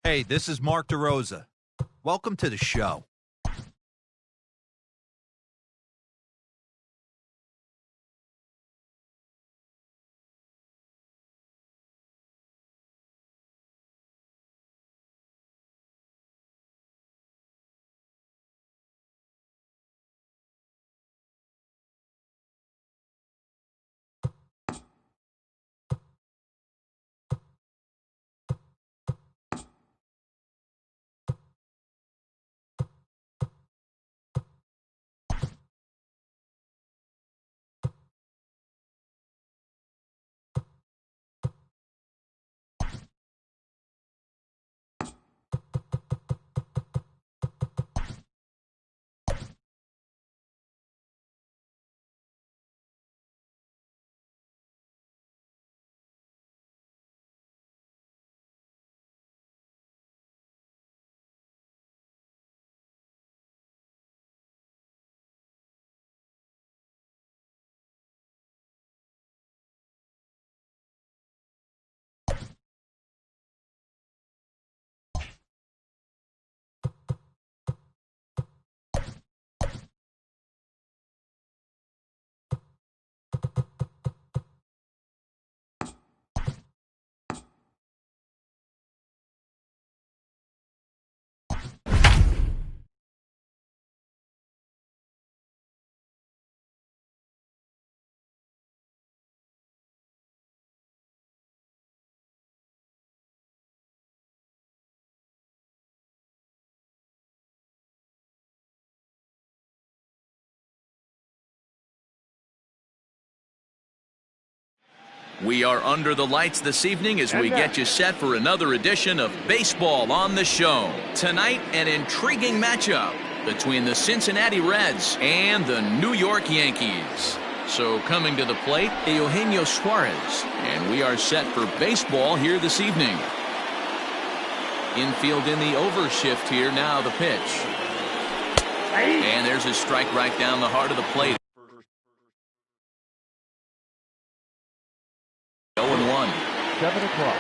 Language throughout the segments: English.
Hey, this is Mark DeRosa. Welcome to the show. We are under the lights this evening as we get you set for another edition of Baseball on the Show. Tonight, an intriguing matchup between the Cincinnati Reds and the New York Yankees. So coming to the plate, Eugenio Suarez. And we are set for baseball here this evening. Infield in the overshift here. Now the pitch. And there's a strike right down the heart of the plate. 0-1. 7 o'clock.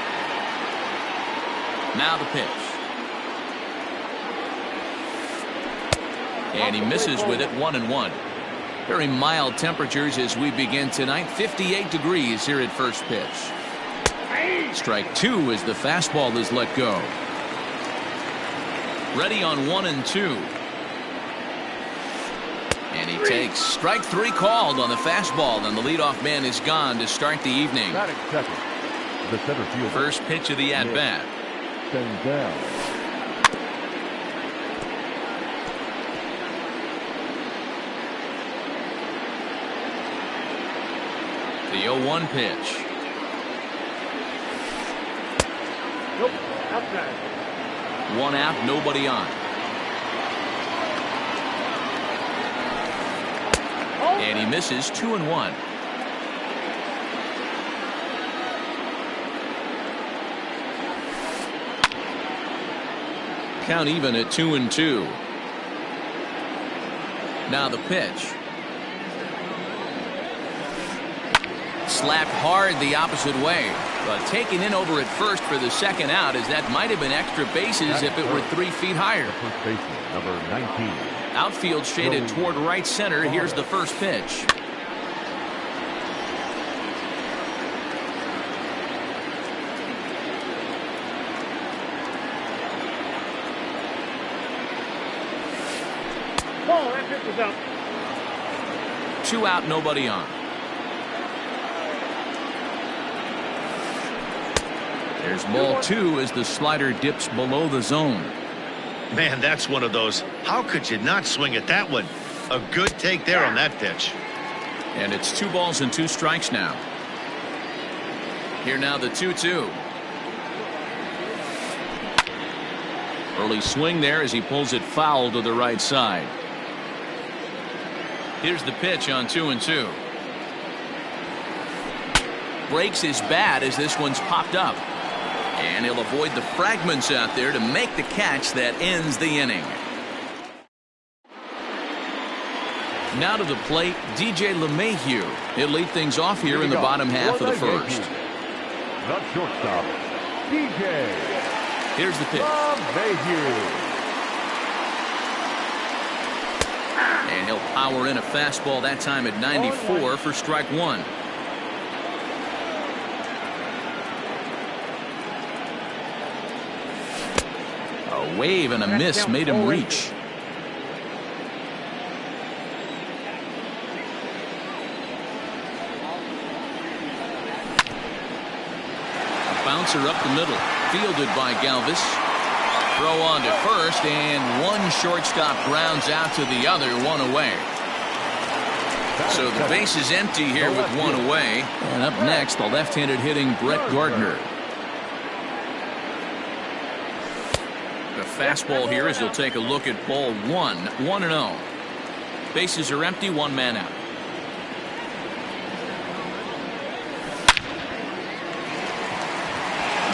Now the pitch. And he misses with it. 1-1. Very mild temperatures as we begin tonight. 58 degrees here at first pitch. Strike 2 as the fastball is let go. Ready on 1-2. And he takes strike 3 called on the fastball, and the leadoff man is gone to start the evening. Batting second, the center fielder. First pitch of the at-bat. Senzel. The 0-1 pitch. Nope, outside. 1 out, nobody on. And he misses. 2-1. Count even at 2-2. Now the pitch. Slapped hard the opposite way, but taken in over at first for the second out, as that might have been extra bases if it were 3 feet higher. First baseman, number 19. Outfield shaded toward right center. Here's the first pitch. Ball, that pitch was out. 2 out, nobody on. There's ball 2 as the slider dips below the zone. Man, that's one of those. How could you not swing at that one? A good take there on that pitch. And it's 2 balls and 2 strikes now. Here now the 2-2. Early swing there as he pulls it foul to the right side. Here's the pitch on 2-2. Breaks his bat as this one's popped up. And he'll avoid the fragments out there to make the catch that ends the inning. Now to the plate, DJ LeMahieu. He'll lead things off here in the bottom half of the first. The shortstop, DJ Here's the pitch. And he'll power in a fastball that time at 94 for strike one. A wave and a miss made him reach. A bouncer up the middle, fielded by Galvis. Throw on to first, and one shortstop grounds out to the other, one away. So the base is empty here with one away. And up next, the left-handed hitting Brett Gardner. The fastball here as he'll take a look at ball one, 1-0. Bases are empty, one man out.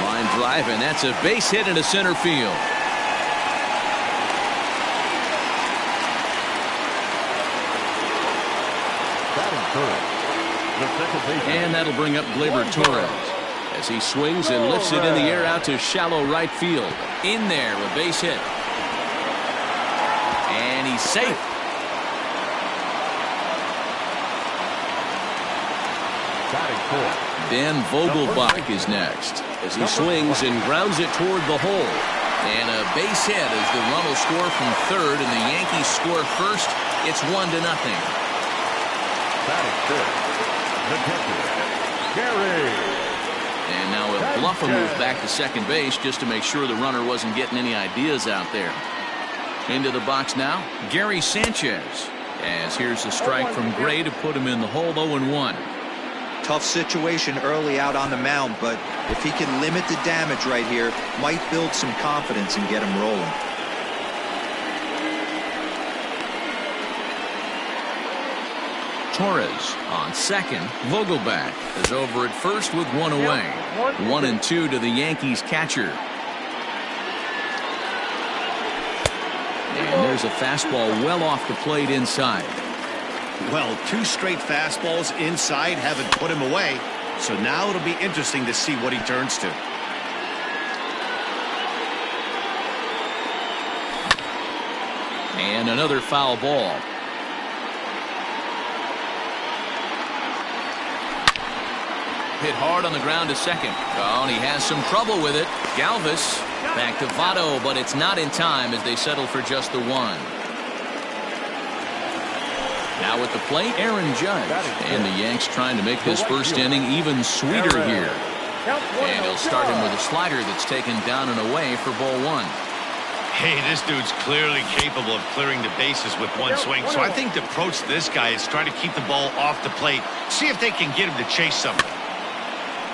Line drive, and that's a base hit into center field. And that'll bring up Gleyber Torres as he swings and lifts it in the air out to shallow right field. In there, a base hit. And he's safe. Dan Vogelbach is next as he swings and grounds it toward the hole. And a base hit as the run will score from third and the Yankees score first. It's 1-0. And now he'll bluff a move back to second base just to make sure the runner wasn't getting any ideas out there. Into the box now, Gary Sanchez. As here's a strike from Gray to put him in the hole, 0-1. Tough situation early out on the mound, but if he can limit the damage right here, might build some confidence and get him rolling. Torres on second. Vogelbach is over at first with one away. 1-2 to the Yankees catcher. And there's a fastball well off the plate inside. Well, two straight fastballs inside haven't put him away. So now it'll be interesting to see what he turns to. And another foul ball. Hit hard on the ground to second. Oh, and he has some trouble with it. Galvis back to Votto, but it's not in time as they settle for just the one. Now at the plate, Aaron Judge. And the Yanks trying to make this first inning even sweeter here. And he'll start him with a slider that's taken down and away for ball one. Hey, this dude's clearly capable of clearing the bases with one swing. So I think the approach to this guy is try to keep the ball off the plate. See if they can get him to chase something.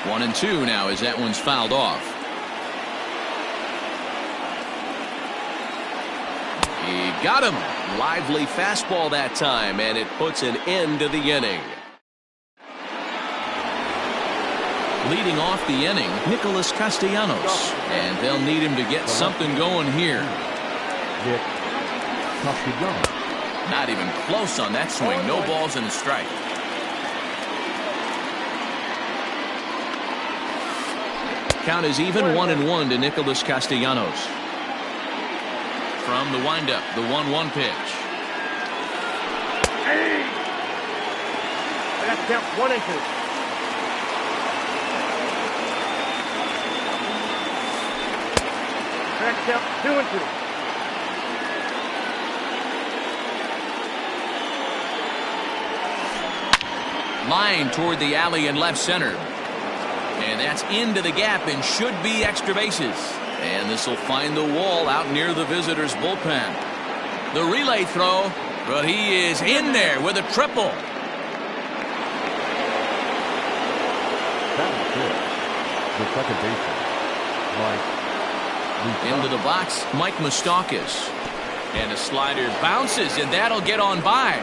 1-2 now as that one's fouled off. He got him. Lively fastball that time, and it puts an end to the inning. Leading off the inning, Nicholas Castellanos. And they'll need him to get something going here. Not even close on that swing. No balls and a strike. Count is even, 1-1 to Nicholas Castellanos. From the windup, the 1-1 pitch. Hey! I got to count 1 and 2. I got to count 2 and 2. Line toward the alley in left center. And that's into the gap and should be extra bases. And this will find the wall out near the visitors' bullpen. The relay throw, but he is in there with a triple. The second baseman, Into the box, Mike Moustakas. And a slider bounces, and that'll get on by.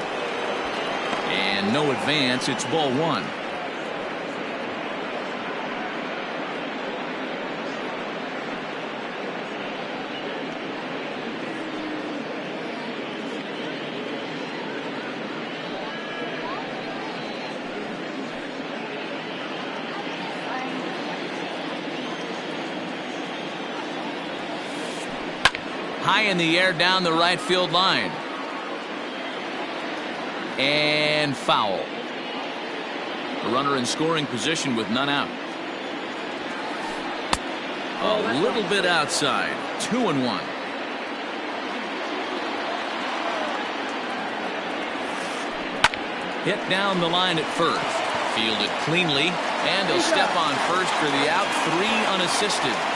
And no advance, it's ball one. high in the air down the right field line. And foul. A runner in scoring position with none out. A little bit outside. 2-1. Hit down the line at first. Fielded cleanly. And he'll step on first for the out. 3 unassisted.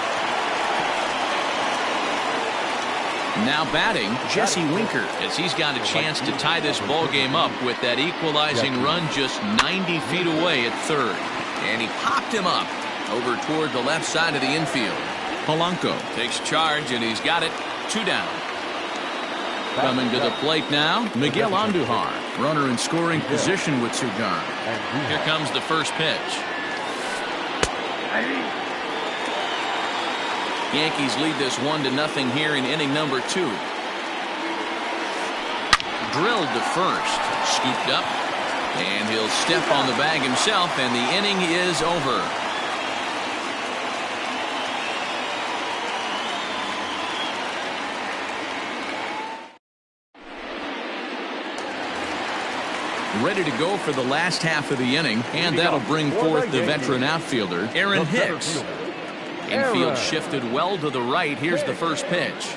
Now batting, Jesse Winker, as he's got a chance to tie this ball game up with that equalizing run just 90 feet away at third. And he popped him up over toward the left side of the infield. Polanco takes charge, and he's got it. 2 down. Coming to the plate now, Miguel Andujar, runner in scoring position with 2 gone. Here comes the first pitch. Yankees lead this 1-0 here in inning number 2. Drilled to first, scooped up, and he'll step on the bag himself, and the inning is over. Ready to go for the last half of the inning, and that'll bring forth the veteran outfielder, Aaron Hicks. Infield shifted well to the right. Here's the first pitch.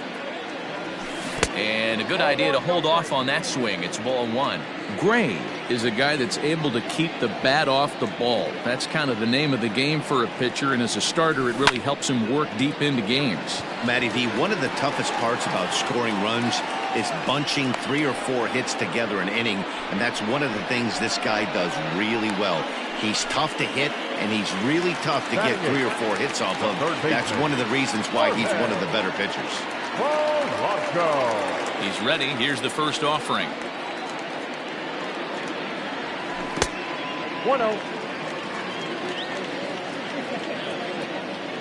And a good idea to hold off on that swing. It's ball 1. Gray is a guy that's able to keep the bat off the ball. That's kind of the name of the game for a pitcher, and as a starter, it really helps him work deep into games. Matty V, one of the toughest parts about scoring runs is bunching 3 or 4 hits together an inning, and that's one of the things this guy does really well. He's tough to hit, and he's really tough to get 3 or 4 hits off of. That's one of the reasons why he's one of the better pitchers. He's ready. Here's the first offering. 1-0.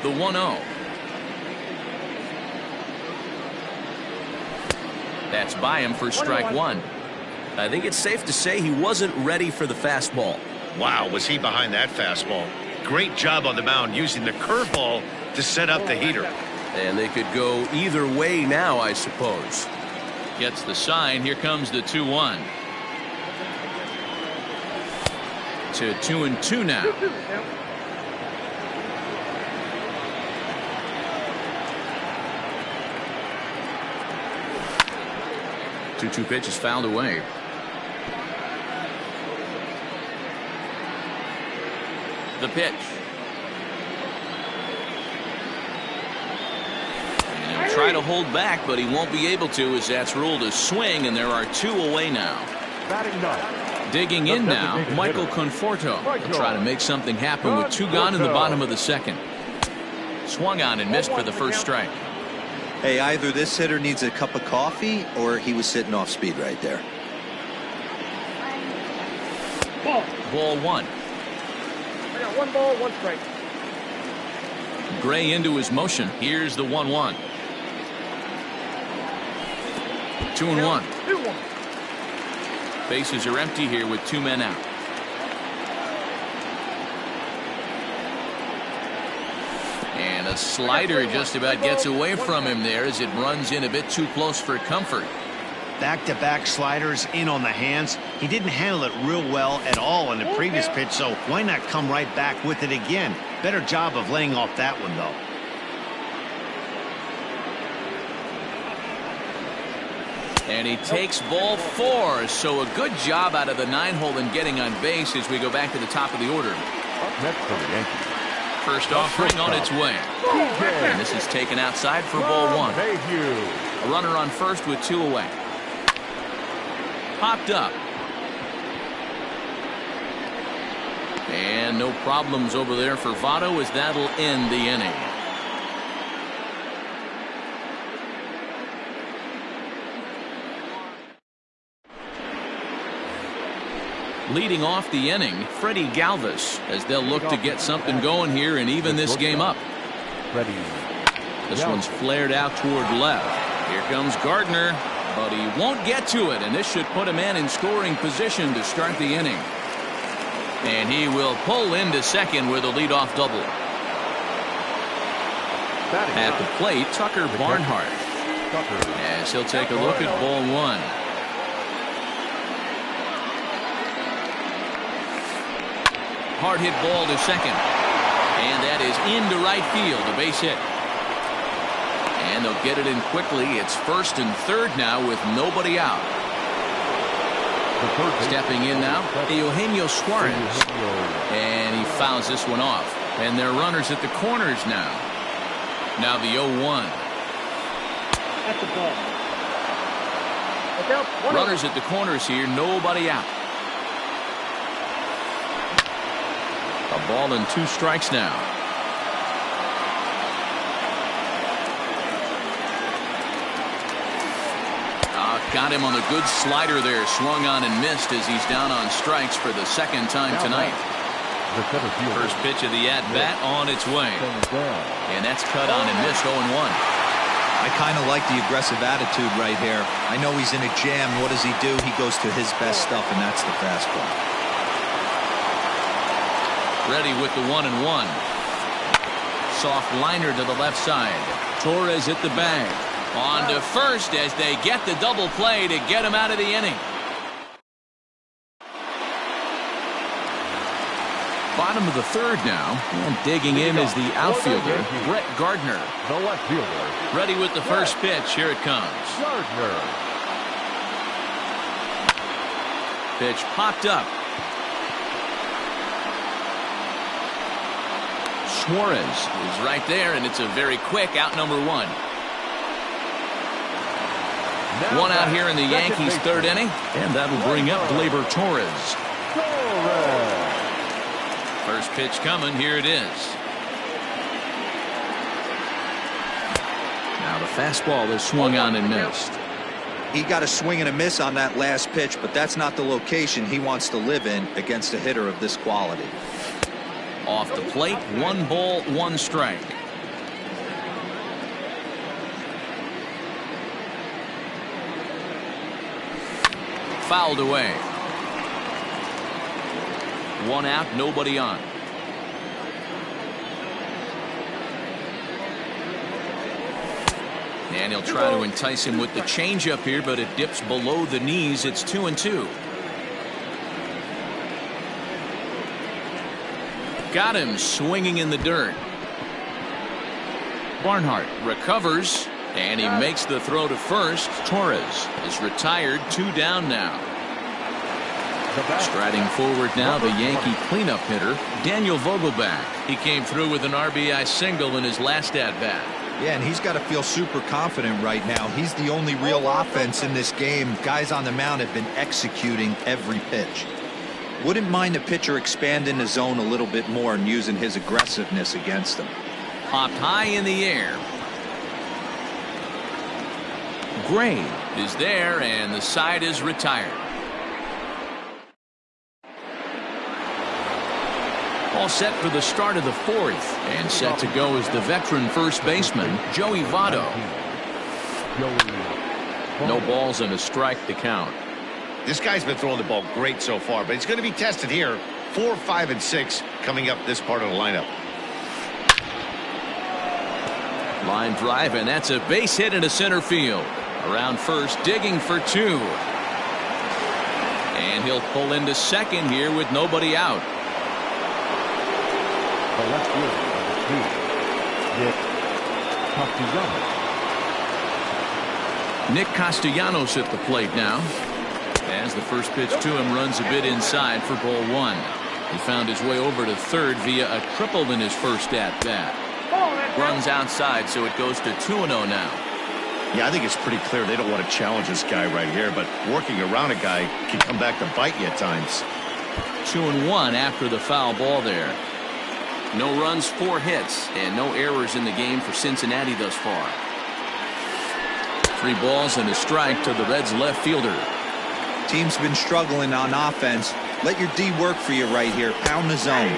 The 1-0. That's by him for strike 1. I think it's safe to say he wasn't ready for the fastball. Wow, was he behind that fastball. Great job on the mound using the curveball to set up the heater. And they could go either way now, I suppose. Gets the sign. Here comes the 2-1. To 2-2 now. Two pitch is fouled away. The pitch. And he'll try to hold back, but he won't be able to, as that's ruled a swing, and there are 2 away now. Digging in now, Michael Conforto will try to make something happen with 2 gone in the bottom of the second. Swung on and missed for the first strike. Hey, either this hitter needs a cup of coffee or he was sitting off speed right there. Ball 1. I got 1 ball, 1 strike. Gray into his motion. Here's the 1-1. 2-1. 2-1. Bases are empty here with 2 men out. And a slider just about gets away from him there as it runs in a bit too close for comfort. Back-to-back sliders in on the hands. He didn't handle it real well at all in the previous pitch, so why not come right back with it again? Better job of laying off that one, though. And he takes ball 4, so a good job out of the 9-hole in getting on base as we go back to the top of the order. Next for the Yankees. First offering on its way. And this is taken outside for ball 1. A runner on first with 2 away. Popped up. And no problems over there for Votto as that'll end the inning. Leading off the inning, Freddie Galvis, as they'll look to get something going here and even this game up. This one's flared out toward left. Here comes Gardner, but he won't get to it, and this should put a man in scoring position to start the inning. And he will pull into second with a leadoff double. At the plate, Tucker Barnhart. As he'll take a look at ball one. Hard hit ball to second. And that is into right field, a base hit. And they'll get it in quickly. It's first and third now with nobody out. Stepping in now, Eugenio Suarez. And he fouls this one off. And they're runners at the corners now. Now the 0-1. That's the ball. Runners at the corners here, nobody out. A ball and 2 strikes now. Got him on a good slider there, swung on and missed as he's down on strikes for the second time tonight. First pitch of the at-bat on its way. And that's cut on and missed 0-1. I kind of like the aggressive attitude right here. I know he's in a jam. What does he do? He goes to his best stuff, and that's the fastball. Ready with the 1-1. Soft liner to the left side. Torres at the bag. On to first as they get the double play to get him out of the inning. Bottom of the third now, and digging in is the outfielder, Brett Gardner. The left fielder. Ready with the first pitch. Here it comes. Gardner. Pitch popped up. Suarez is right there, and it's a very quick out number 1. One out here in the Yankees' third inning, and that'll bring up Gleyber Torres. First pitch coming. Here it is. Now the fastball is swung on and missed. He got a swing and a miss on that last pitch, but that's not the location he wants to live in against a hitter of this quality. Off the plate, 1 ball, 1 strike. Fouled away. 1 out, nobody on. And he'll try to entice him with the changeup here, but it dips below the knees. It's 2-2. Got him swinging in the dirt. Barnhart recovers, and he makes the throw to first. Torres is retired, 2 down now. Striding forward now, the Yankee cleanup hitter, Daniel Vogelbach. He came through with an RBI single in his last at-bat. Yeah, and he's got to feel super confident right now. He's the only real offense in this game. Guys on the mound have been executing every pitch. Wouldn't mind the pitcher expanding the zone a little bit more and using his aggressiveness against them. Popped high in the air. Gray is there, and the side is retired. All set for the start of the 4th, and set to go is the veteran first baseman, Joey Votto. No balls and a strike to count. This guy's been throwing the ball great so far, but he's going to be tested here. 4, 5, and 6 coming up this part of the lineup. Line drive, and that's a base hit into center field. Around first, digging for 2. And he'll pull into second here with nobody out. The left fielder, Nick Castellanos at the plate now. As the first pitch to him runs a bit inside for ball 1. He found his way over to third via a triple in his first at-bat. Runs outside, so it goes to 2-0 now. Yeah, I think it's pretty clear they don't want to challenge this guy right here, but working around a guy can come back to bite you at times. 2-1 after the foul ball there. No runs, 4 hits, and no errors in the game for Cincinnati thus far. 3 balls and a strike to the Reds' left fielder. Team's been struggling on offense. Let your D work for you right here. Pound the zone.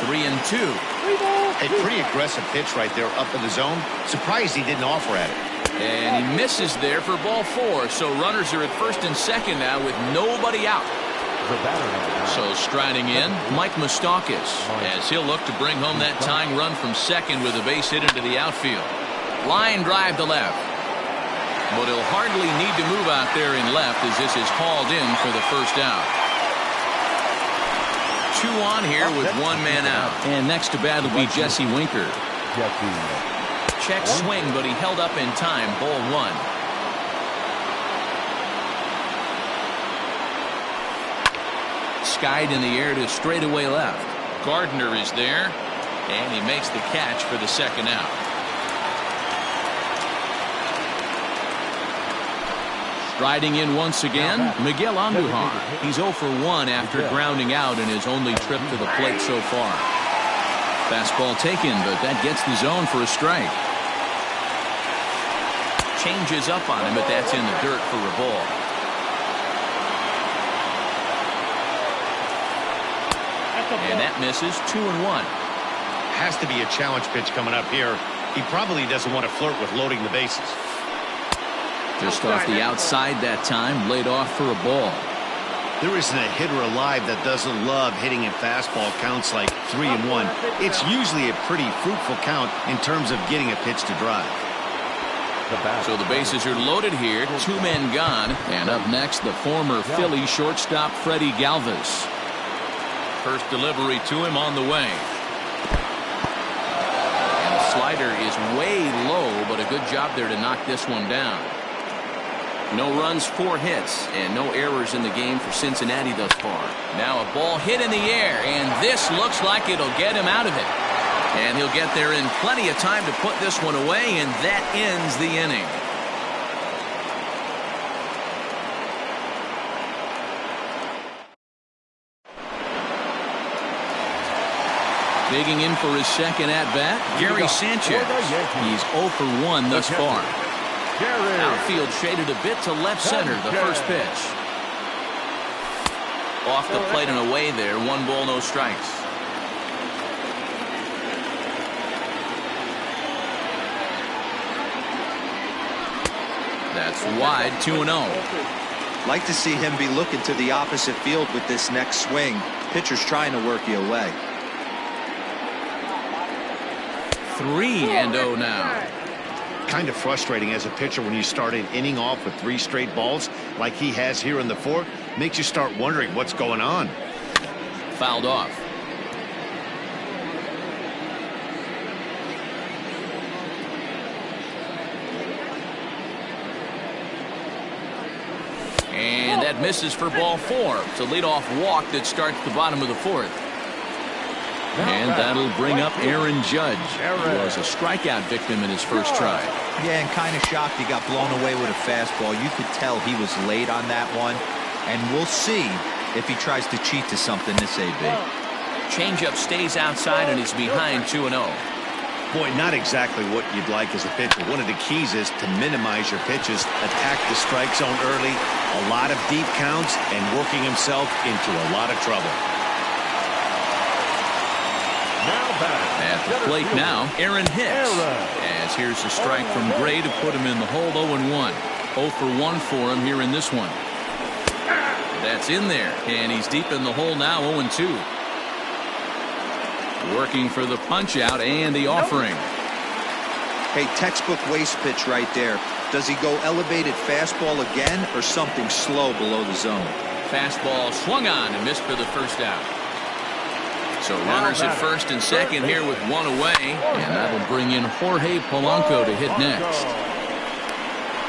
3-2. A pretty aggressive pitch right there up in the zone. Surprised he didn't offer at it. And he misses there for ball 4. So runners are at first and second now with nobody out. So striding in, Mike Moustakas, as he'll look to bring home that tying run from second with a base hit into the outfield. Line drive to left. But he'll hardly need to move out there in left as this is hauled in for the first out. 2 on here with 1 man out. And next to bat will be Jesse Winker. Check swing, but he held up in time. Ball 1. Skied in the air to straightaway left. Gardner is there, and he makes the catch for the second out. Striding in once again, Miguel Andujar. He's 0 for 1 after grounding out in his only trip to the plate so far. Fastball taken, but that gets the zone for a strike. Changes up on him, but that's in the dirt for a ball. And that misses. 2-1. Has to be a challenge pitch coming up here. He probably doesn't want to flirt with loading the bases. Just off the outside that time, laid off for a ball. There isn't a hitter alive that doesn't love hitting at fastball counts like 3-1. It's usually a pretty fruitful count in terms of getting a pitch to drive. So the bases are loaded here. 2 men gone. And up next, the former Philly shortstop Freddie Galvis. First delivery to him on the way. And the slider is way low, but a good job there to knock this one down. No runs, 4 hits, and no errors in the game for Cincinnati thus far. Now a ball hit in the air, and this looks like it'll get him out of it. And he'll get there in plenty of time to put this one away, and that ends the inning. Digging in for his second at-bat, Gary Sanchez. He's 0 for 1 thus far. Outfield shaded a bit to left center, the first pitch. Off the plate and away there, 1 ball, no strikes. That's wide, 2-0. Like to see him be looking to the opposite field with this next swing. Pitcher's trying to work you away. 3-0 now. Kind of frustrating as a pitcher when you start an inning off with 3 straight balls like he has here in the 4th. Makes you start wondering what's going on. Fouled off. And that misses for ball 4. It's a leadoff walk that starts the bottom of the 4th. And that'll bring up Aaron Judge. He was a strikeout victim in his first try. Yeah, and kind of shocked he got blown away with a fastball. You could tell he was late on that one. And we'll see if he tries to cheat to something this AB. Changeup stays outside and is behind 2-0. Boy, not exactly what you'd like as a pitcher. One of the keys is to minimize your pitches, attack the strike zone early, a lot of deep counts, and working himself into a lot of trouble. At the plate now, Aaron Hicks. As here's a strike from Gray to put him in the hole. 0-1. 0 for 1 for him here in this one. That's in there, and he's deep in the hole now. 0-2. Working for the punch out and the offering. Hey, textbook waste pitch right there. Does he go elevated fastball again or something slow below the zone? Fastball swung on and missed for the first out. So runners at first and second here with 1 away, and that'll bring in Jorge Polanco to hit next.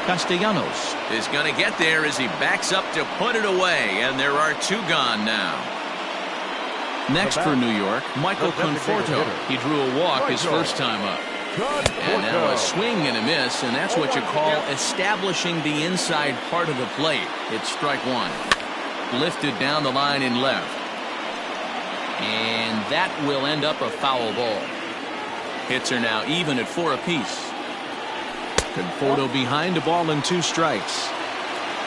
Castellanos is going to get there as he backs up to put it away, and there are 2 gone now. Next for New York, Michael Conforto. He drew a walk his first time up. And now a swing and a miss, and that's what you call establishing the inside part of the plate. It's strike 1. Lifted down the line in left. And that will end up a foul ball. Hits are now even at 4 apiece. Conforto behind, a ball and 2 strikes.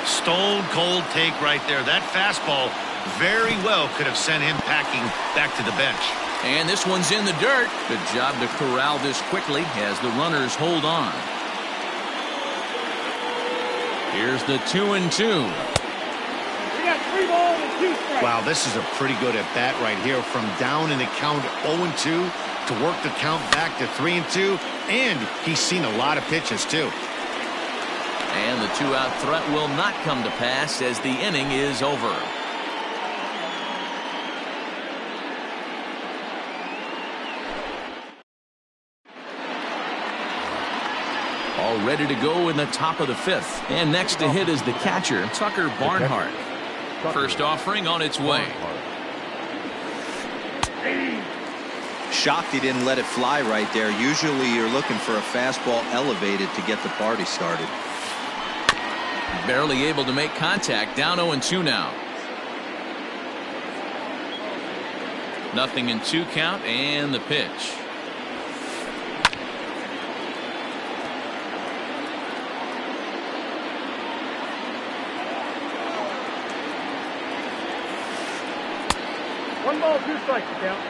Stone cold take right there. That fastball very well could have sent him packing back to the bench. And this one's in the dirt. Good job to corral this quickly as the runners hold on. Here's the 2-2. Wow, this is a pretty good at bat right here. From down in the count 0-2 to work the count back to 3-2. And he's seen a lot of pitches too. And the 2-out threat will not come to pass as the inning is over. All ready to go in the top of the 5th. And next to hit is the catcher, Tucker Barnhart. First offering on its way. Shocked he didn't let it fly right there. Usually you're looking for a fastball elevated to get the party started. Barely able to make contact. Down 0-2 now. Nothing in 2 count, and the pitch. One ball, 2 strikes, count.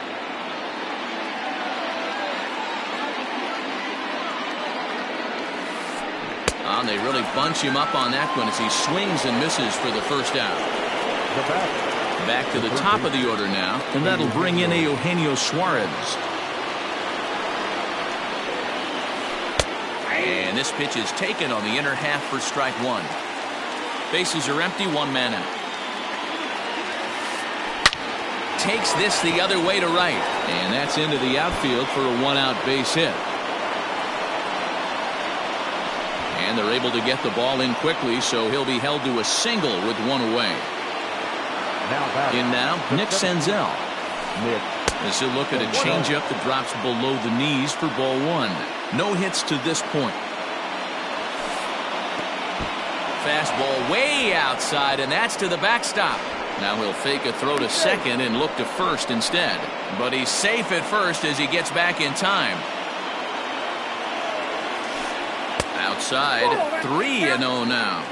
And they really bunch him up on that one as he swings and misses for the first out. Back to the top of the order now, and that'll bring in Eugenio Suarez. And this pitch is taken on the inner half for strike 1. Bases are empty, 1 man out. Takes this the other way to right, and that's into the outfield for a 1-out base hit. And they're able to get the ball in quickly, so he'll be held to a single with 1 away. In now, Nick Senzel. As he'll look at a changeup that drops below the knees for ball 1. No hits to this point. Fastball way outside, and that's to the backstop. Now he'll fake a throw to second and look to first instead. But he's safe at first as he gets back in time. Outside, 3-0 now.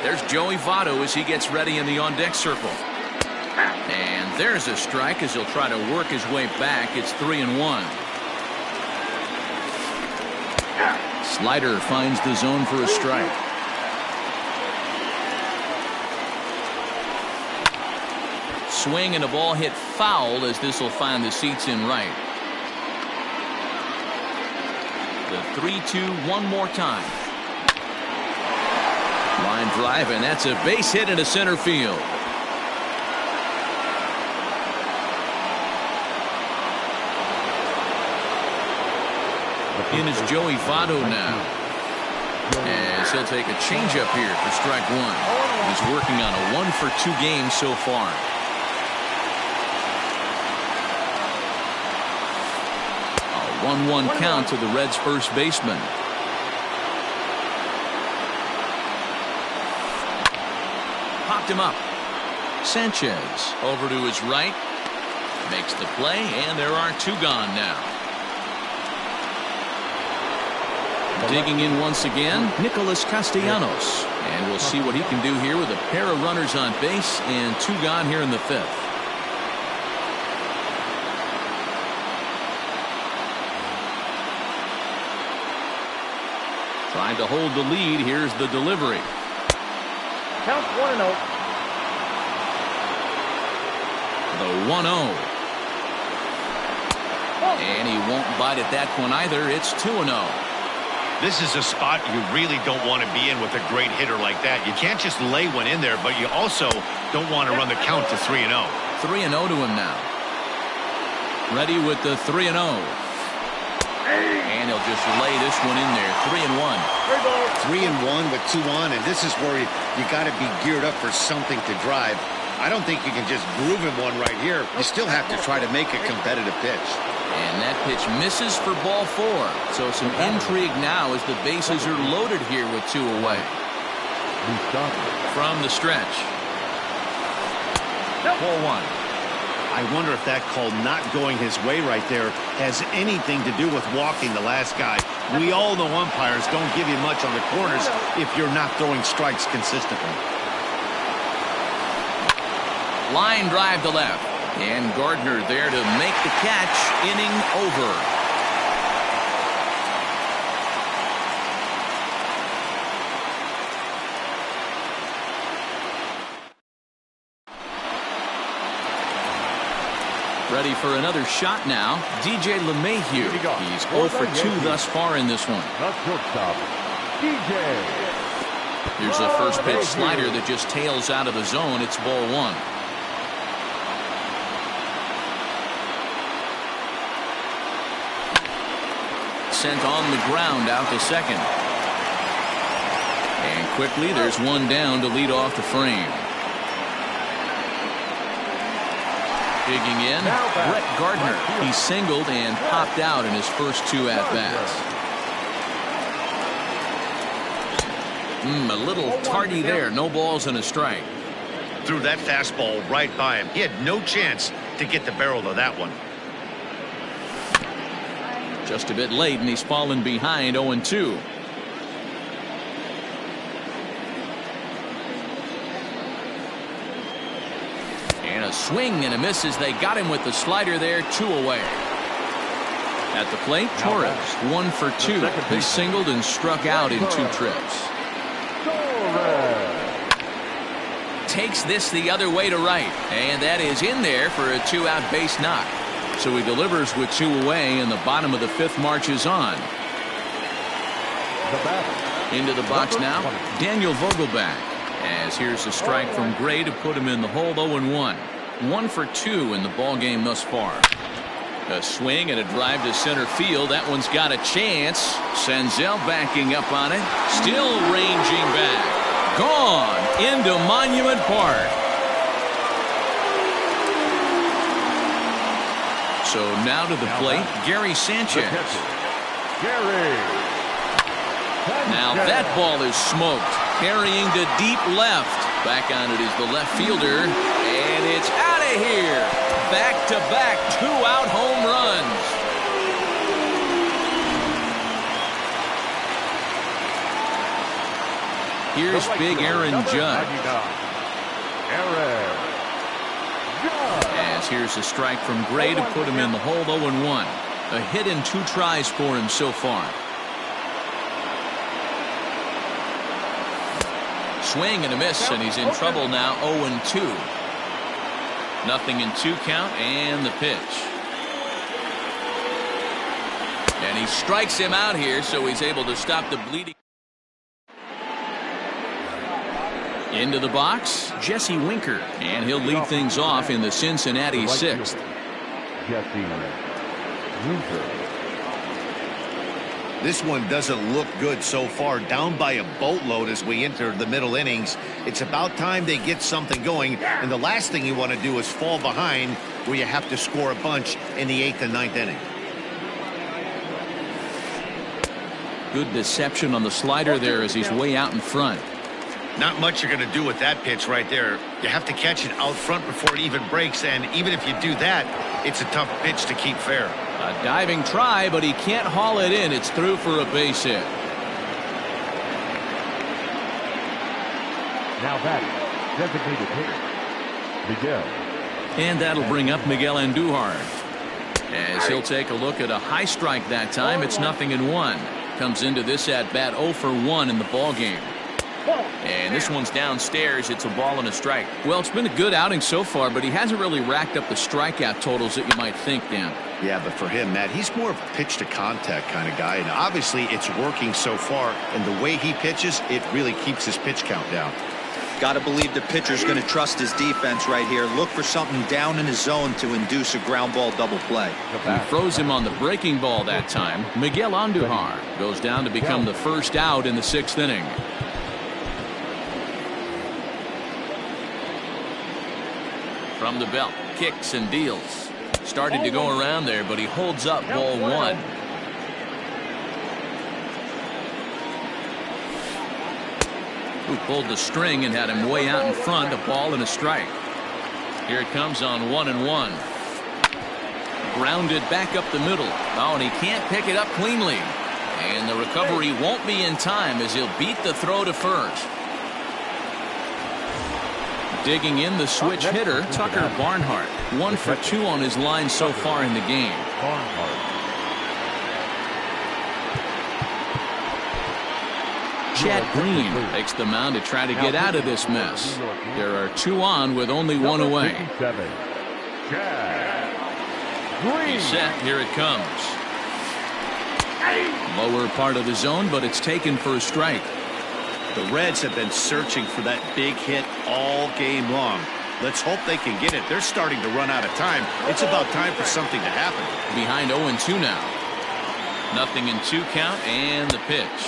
There's Joey Votto as he gets ready in the on-deck circle. And there's a strike as he'll try to work his way back. It's 3-1. Slider finds the zone for a strike. Swing and a ball hit foul as this will find the seats in right. The 3-2 one more time. Line drive, and that's a base hit into center field. In is Joey Votto now. As he'll take a changeup here for strike 1. He's working on a 1-for-2 game so far. A 1-1 count to the Reds' first baseman. Popped him up. Sanchez over to his right. Makes the play, and there are 2 gone now. Digging in once again, Nicholas Castellanos. And we'll see what he can do here with a pair of runners on base and 2 gone here in the 5th. Trying to hold the lead. Here's the delivery. Count 1-0. The 1-0. And he won't bite at that one either. It's 2-0. This is a spot you really don't want to be in with a great hitter like that. You can't just lay one in there, but you also don't want to run the count to 3-0. 3-0 to him now. Ready with the 3-0. And he'll just lay this one in there. 3-1. 3-1 with 2 on, and this is where you got to be geared up for something to drive. I don't think you can just groove him one right here. You still have to try to make a competitive pitch. And that pitch misses for ball 4. So some intrigue now as the bases are loaded here with 2 away. From the stretch. 4-1. I wonder if that call not going his way right there has anything to do with walking the last guy. We all know umpires don't give you much on the corners if you're not throwing strikes consistently. Line drive to left. And Gardner there to make the catch. Inning over. Ready for another shot now. DJ LeMahieu. He's 0 for 2 thus far in this one. Not shortstop, Here's a first pitch slider that just tails out of the zone. It's ball one. Sent on the ground out to second. And quickly there's one down to lead off the frame. Digging in, Brett Gardner. He singled and popped out in his first two at-bats. A little tardy there. No balls and a strike. Threw that fastball right by him. He had no chance to get the barrel of that one. Just a bit late, and he's fallen behind 0-2. And a swing and a miss as they got him with the slider there. 2 away. At the plate, Torres 1 for 2. He singled and struck out in 2 trips. Takes this the other way to right, and that is in there for a 2-out base knock. So he delivers with 2 away, and the bottom of the 5th marches on. Into the box now, Daniel Vogelbach. As here's a strike from Gray to put him in the hole. 0-1. 1 for 2 in the ball game thus far. A swing and a drive to center field. That one's got a chance. Senzel backing up on it. Still ranging back. Gone into Monument Park. So now to the plate, Gary Sanchez. Now that ball is smoked. Carrying to deep left. Back on it is the left fielder. And it's out of here. Back-to-back 2-out home runs. Here's big Aaron Judge. As here's a strike from Gray to put him in the hole. 0-1. A hit in 2 tries for him so far. Swing and a miss, and he's in trouble now. 0-2. Nothing in 2 count, and the pitch. And he strikes him out here, so he's able to stop the bleeding. Into the box, Jesse Winker, and he'll lead things off in the Cincinnati 6th. Jesse Winker. This one doesn't look good so far. Down by a boatload as we enter the middle innings. It's about time they get something going, and the last thing you want to do is fall behind where you have to score a bunch in the 8th and 9th inning. Good deception on the slider there as he's way out in front. Not much you're going to do with that pitch right there. You have to catch it out front before it even breaks, and even if you do that, it's a tough pitch to keep fair. A diving try, but he can't haul it in. It's through for a base hit. Now batting, designated hitter, Miguel. And that'll bring up Miguel Andujar. As he'll take a look at a high strike that time. It's 0-1. Comes into this at bat 0 for 1 in the ball game. And this one's downstairs. It's a ball and a strike. Well, it's been a good outing so far, but he hasn't really racked up the strikeout totals that you might think, Dan. Yeah, but for him, Matt, he's more of a pitch-to-contact kind of guy. And obviously, it's working so far. And the way he pitches, it really keeps his pitch count down. Got to believe the pitcher's going to trust his defense right here. Look for something down in his zone to induce a ground ball double play. He froze him on the breaking ball that time. Miguel Andujar goes down to become the first out in the 6th inning. From the belt, kicks and deals. Started to go around there, but he holds up ball 1. Who pulled the string and had him way out in front, a ball and a strike. Here it comes on 1-1. Grounded back up the middle. Oh, and he can't pick it up cleanly. And the recovery won't be in time as he'll beat the throw to first. Digging in the switch hitter, Tucker Barnhart. 1 for 2 on his line so far in the game. Chad Green takes the mound to try to get out of this mess. There are 2 on with only 1 away. He's set. Here it comes. Lower part of the zone, but it's taken for a strike. The Reds have been searching for that big hit all game long. Let's hope they can get it. They're starting to run out of time. It's about time for something to happen. Behind 0-2 now. 0-2 count and the pitch.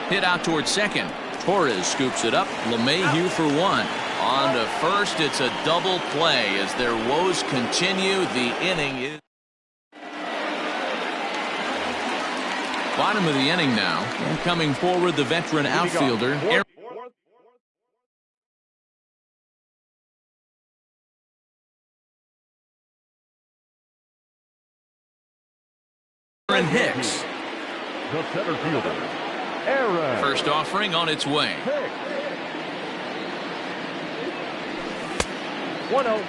Hit out towards second. Torres scoops it up. LeMahieu for one. On to first, it's a double play as their woes continue. The inning is bottom of the inning now. And coming forward, the veteran outfielder, Aaron Hicks. The center fielder, Aaron. First offering on its way. 1-0.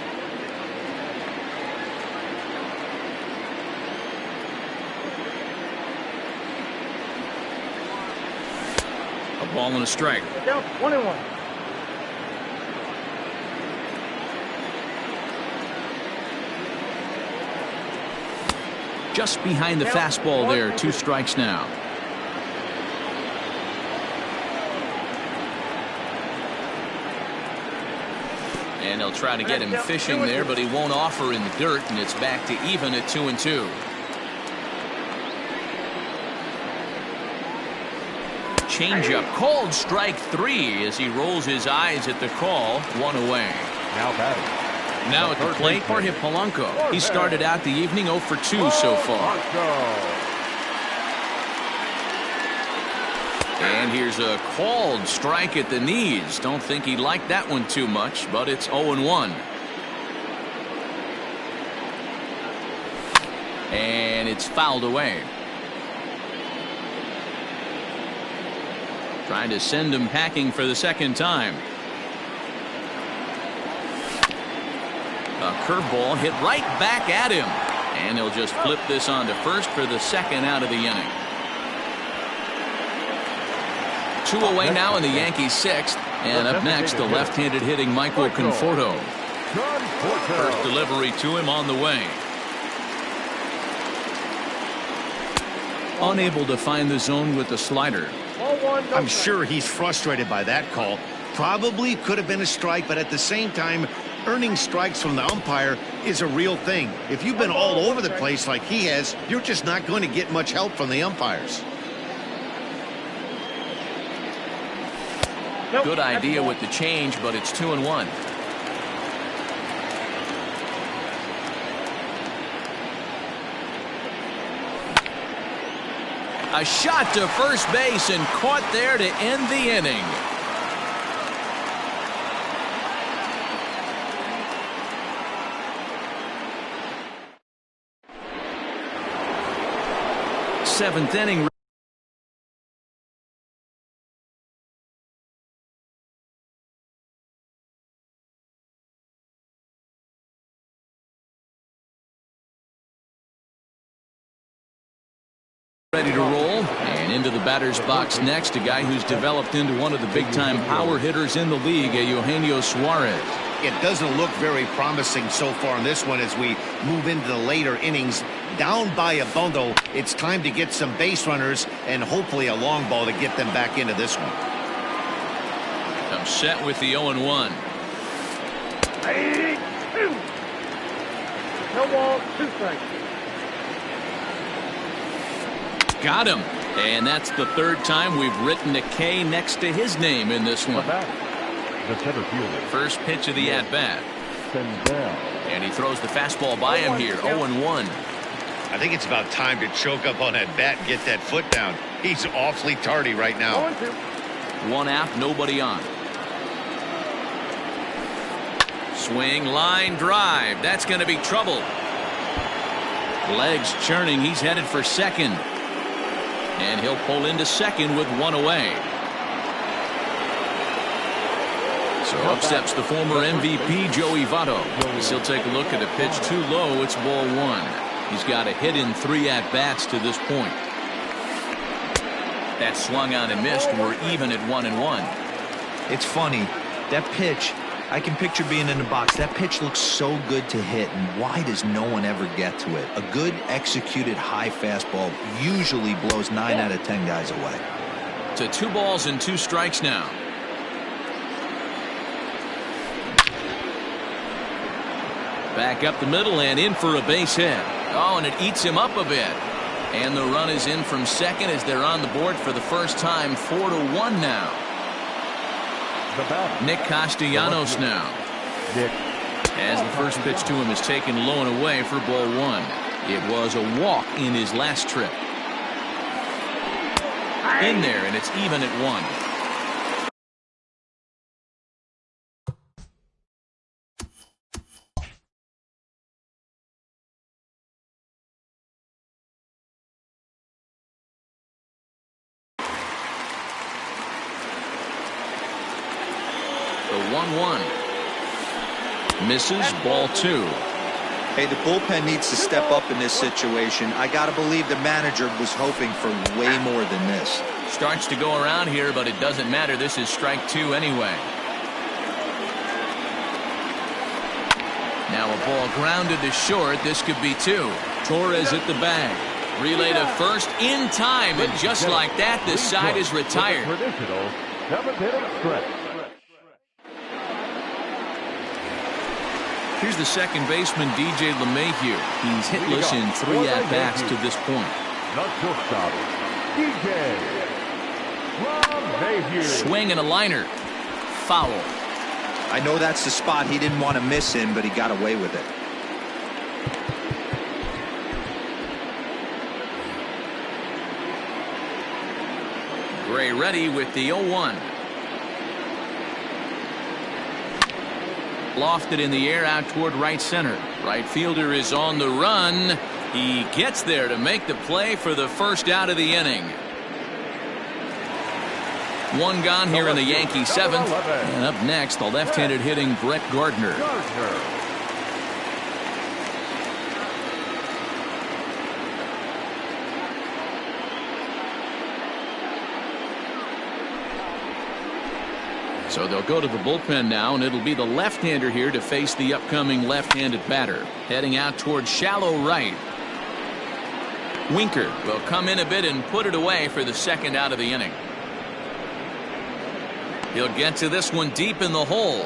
A ball and a strike. Down 1-1. Just behind the fastball there. 2 strikes now. And they'll try to get him fishing there, but he won't offer in the dirt, and it's back to even at 2-2. Changeup called strike 3 as he rolls his eyes at the call. 1 away. Now batting. Now at the plate, Jorge Polanco. He started out the evening 0 for 2 so far. And here's a called strike at the knees. Don't think he liked that one too much, but it's 0-1. And it's fouled away. Trying to send him packing for the second time. A curveball hit right back at him. And he'll just flip this on to first for the second out of the inning. 2 away now in the Yankees' 6th. And up next, the left-handed hitting Michael Conforto. First delivery to him on the way. Unable to find the zone with the slider. I'm sure he's frustrated by that call. Probably could have been a strike, but at the same time, earning strikes from the umpire is a real thing. If you've been all over the place like he has, you're just not going to get much help from the umpires. Good idea with the change, but it's 2-1. A shot to first base and caught there to end the inning. Seventh inning. Ready to roll, and into the batter's box next, a guy who's developed into one of the big-time power hitters in the league, Eugenio Suarez. It doesn't look very promising so far in this one as we move into the later innings. Down by a bundle, it's time to get some base runners and hopefully a long ball to get them back into this one. I'm set with the 0-1. No ball, 2 strikes. Got him. And that's the 3rd time we've written a K next to his name in this one. The center fielder. First pitch of the at-bat. Senzel. And he throws the fastball by him here. 0-1. I think it's about time to choke up on that bat and get that foot down. He's awfully tardy right now. 1 out, nobody on. Swing, line, drive. That's going to be trouble. Legs churning. He's headed for second. And he'll pull into second with 1 away. So up steps the former MVP, Joey Votto. As he'll take a look at a pitch too low. It's ball 1. He's got a hit in 3 at-bats to this point. That swung on and missed. We're even at 1-1. It's funny. That pitch, I can picture being in the box. That pitch looks so good to hit, and why does no one ever get to it? A good executed high fastball usually blows 9 out of 10 guys away. To 2 balls and 2 strikes now. Back up the middle and in for a base hit. Oh, and it eats him up a bit. And the run is in from second as they're on the board for the first time. 4-1 now. Nick Castellanos now. As the first pitch to him is taken low and away for ball 1. It was a walk in his last trip. In there, and it's even at 1. The 1-1. Misses, ball 2. Hey, the bullpen needs to step up in this situation. I got to believe the manager was hoping for way more than this. Starts to go around here, but it doesn't matter. This is strike 2 anyway. Now a ball grounded to short. This could be 2. Torres at the bag. Relay to first in time, and just like that, the side is retired. Here's the second baseman, DJ LeMahieu. He's hitless in 3 at-bats to this point. Swing and a liner. Foul. I know that's the spot he didn't want to miss in, but he got away with it. Gray ready with the 0-1. Lofted in the air out toward right center. Right fielder is on the run. He gets there to make the play for the first out of the inning. 1 gone here in the Yankee 7th. And up next, the left-handed hitting Brett Gardner. So they'll go to the bullpen now, and it'll be the left-hander here to face the upcoming left-handed batter. Heading out towards shallow right. Winker will come in a bit and put it away for the second out of the inning. He'll get to this one deep in the hole.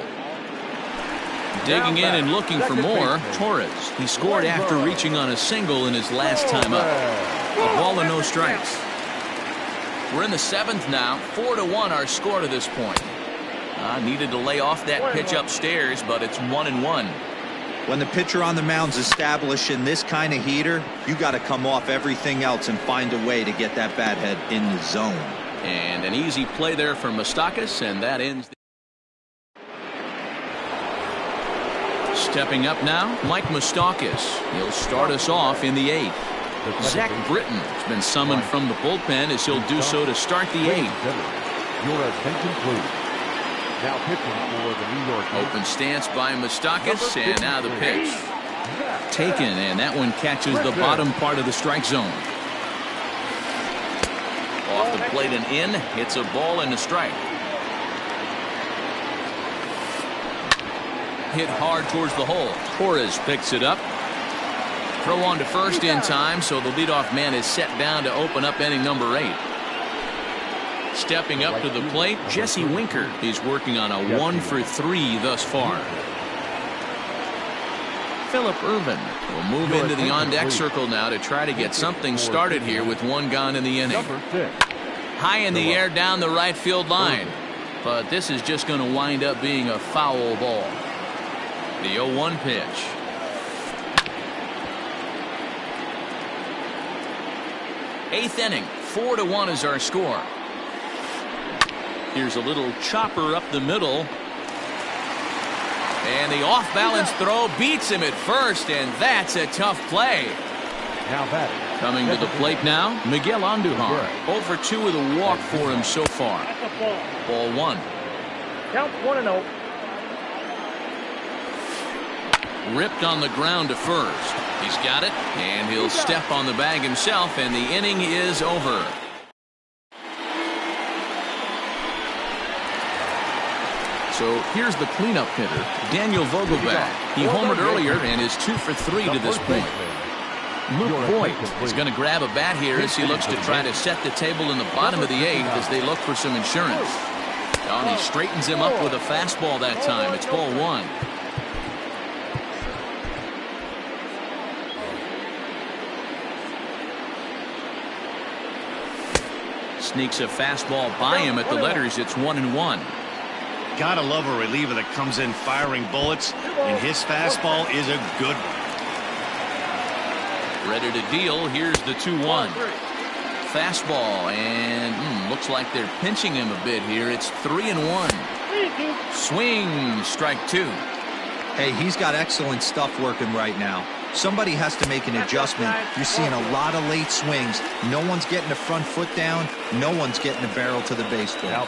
Digging in and looking for more, Torres. He scored after reaching on a single in his last time up. A ball and no strikes. We're in the 7th now. 4-1 our score to this point. Needed to lay off that pitch upstairs, but it's 1-1. When the pitcher on the mound's establishing this kind of heater, you got to come off everything else and find a way to get that bat head in the zone. And an easy play there for Moustakas, and that ends. Stepping up now, Mike Moustakas. He'll start us off in the 8th. Zach Britton has been summoned from the bullpen as he'll do so to start the 8th. Your attention, please. Now pitching for the New York Yankees. Open stance by Moustakas, and now the pitch. Taken, and that one catches the bottom part of the strike zone. Off the plate and in, hits a ball and a strike. Hit hard towards the hole. Torres picks it up. Throw on to first in time, so the leadoff man is set down to open up inning number 8. Stepping up to the plate, Jesse Winker. He's working on a 1-for-3 thus far. Phillip Ervin will move into the on-deck circle now to try to get something started here with 1 gone in the inning. High in the air down the right field line. But this is just going to wind up being a foul ball. The 0-1 pitch. Eighth inning, 4-1 is our score. Here's a little chopper up the middle. And the off-balance throw beats him at first, and that's a tough play. Now batting. Coming to the plate now, Miguel Andujar. 0-for-2 with a walk for him so far. Ball 1. Count 1-0. Ripped on the ground to first. He's got it, and he'll step on the bag himself, and the inning is over. So here's the cleanup hitter, Daniel Vogelbach. He homered earlier and is 2 for 3 to this point. Luke Voigt is going to grab a bat here as he looks to try to set the table in the bottom of the 8th as they look for some insurance. And he straightens him up with a fastball that time. It's ball 1. Sneaks a fastball by him at the letters. It's 1-1. Gotta love a reliever that comes in firing bullets, and his fastball is a good one. Ready to deal. Here's the 2-1. Fastball, and looks like they're pinching him a bit here. It's 3-1. Swing, strike 2. Hey, he's got excellent stuff working right now. Somebody has to make an adjustment. You're seeing a lot of late swings. No one's getting the front foot down. No one's getting the barrel to the baseball.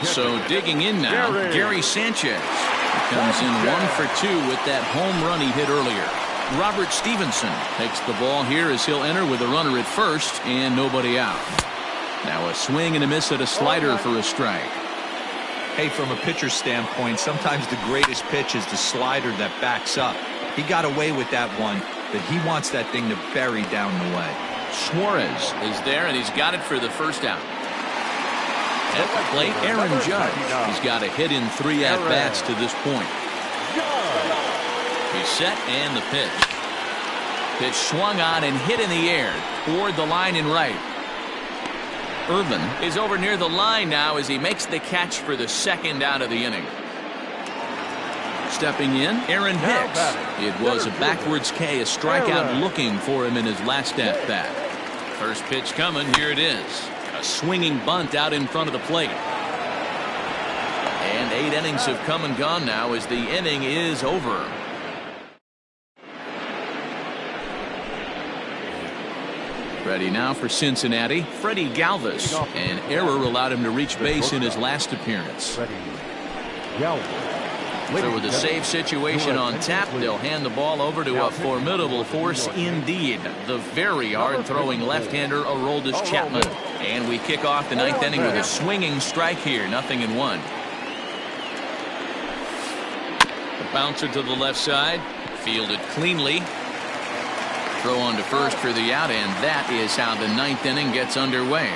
So digging in now, Gary Sanchez. He comes in 1 for 2 with that home run he hit earlier. Robert Stevenson takes the ball here as he'll enter with a runner at first and nobody out. Now a swing and a miss at a slider for a strike. Hey, from a pitcher's standpoint, sometimes the greatest pitch is the slider that backs up. He got away with that one, but he wants that thing to bury down the way. Suarez is there, and he's got it for the first out. At the plate, Aaron Judge. He's got a hit in 3 at-bats to this point. He's set, and the pitch. Pitch swung on and hit in the air toward the line in right. Irvin is over near the line now as he makes the catch for the second out of the inning. Stepping in, Aaron Hicks. It was a backwards K, a strikeout looking for him in his last at-bat. First pitch coming, here it is. A swinging bunt out in front of the plate. And 8 innings have come and gone now as the inning is over. Ready now for Cincinnati, Freddie Galvis. An error allowed him to reach base in his last appearance. So with a save situation on tap, they'll hand the ball over to a formidable force indeed. The very hard-throwing left-hander Aroldis Chapman. And we kick off the 9th inning with a swinging strike here, 0-1. The bouncer to the left side, fielded cleanly. Throw on to first for the out, and that is how the 9th inning gets underway.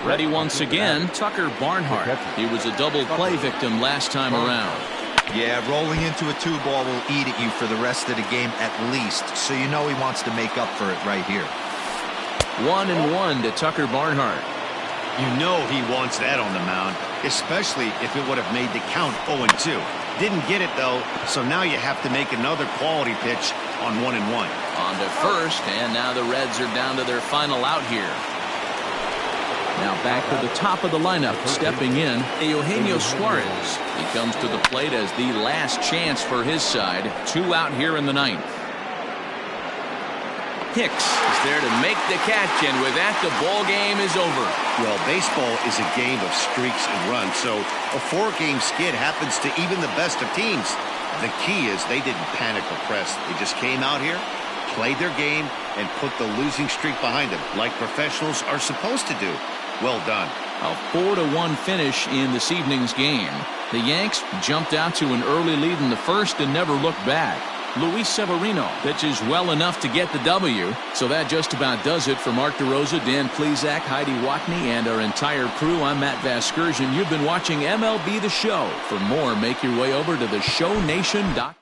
Ready once again, Tucker Barnhart. He was a double play victim last time around. Yeah, rolling into a 2-ball will eat at you for the rest of the game at least, so you know he wants to make up for it right here. 1-1 to Tucker Barnhart. You know he wants that on the mound, especially if it would have made the count 0-2. Didn't get it, though, so now you have to make another quality pitch on 1-1. On to first, and now the Reds are down to their final out here. Now back to the top of the lineup, stepping in, Eugenio Suarez. He comes to the plate as the last chance for his side. 2 out here in the 9th. Hicks is there to make the catch, and with that, the ball game is over. Well, baseball is a game of streaks and runs, so a 4-game skid happens to even the best of teams. The key is they didn't panic or press. They just came out here, played their game, and put the losing streak behind them, like professionals are supposed to do. Well done. A 4-1 finish in this evening's game. The Yanks jumped out to an early lead in the first and never looked back. Luis Severino pitches well enough to get the W. So that just about does it for Mark DeRosa, Dan Plesac, Heidi Watney, and our entire crew. I'm Matt Vasgersian. You've been watching MLB The Show. For more, make your way over to theshownation.com.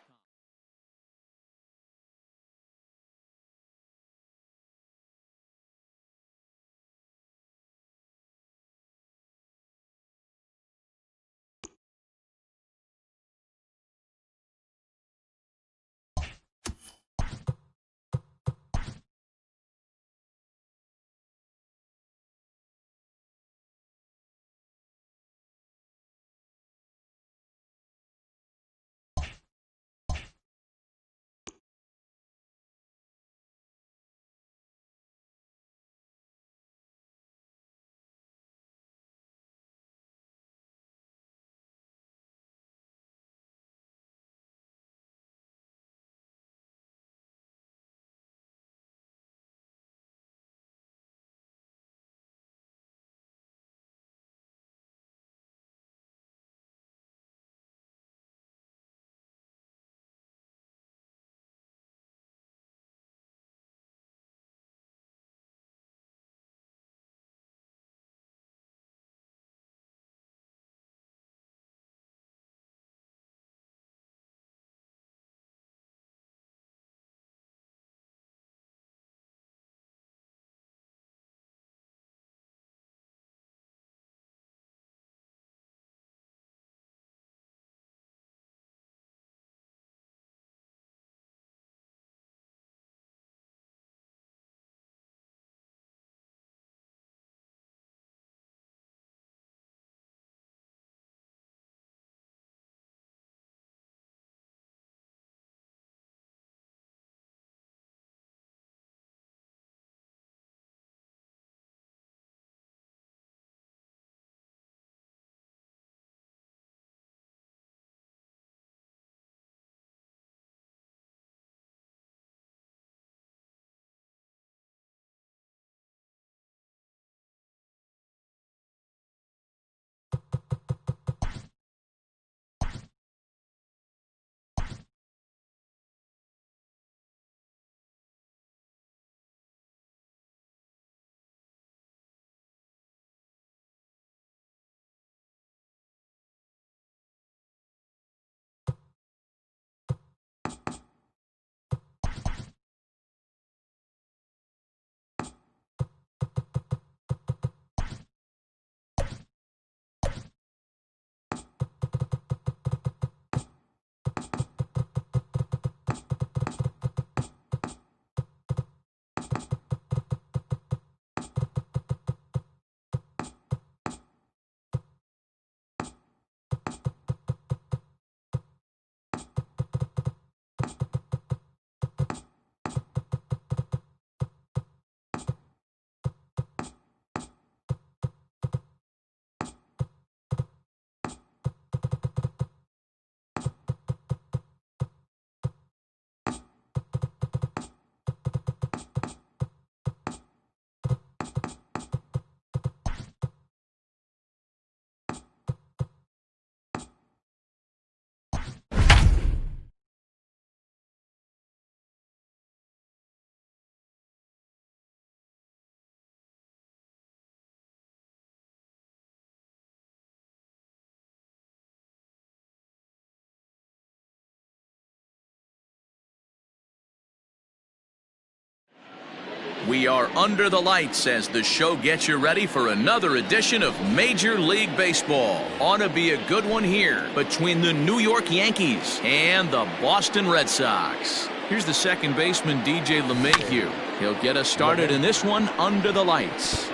We are under the lights as the show gets you ready for another edition of Major League Baseball. Ought to be a good one here between the New York Yankees and the Boston Red Sox. Here's the second baseman, DJ LeMahieu. He'll get us started in this one under the lights.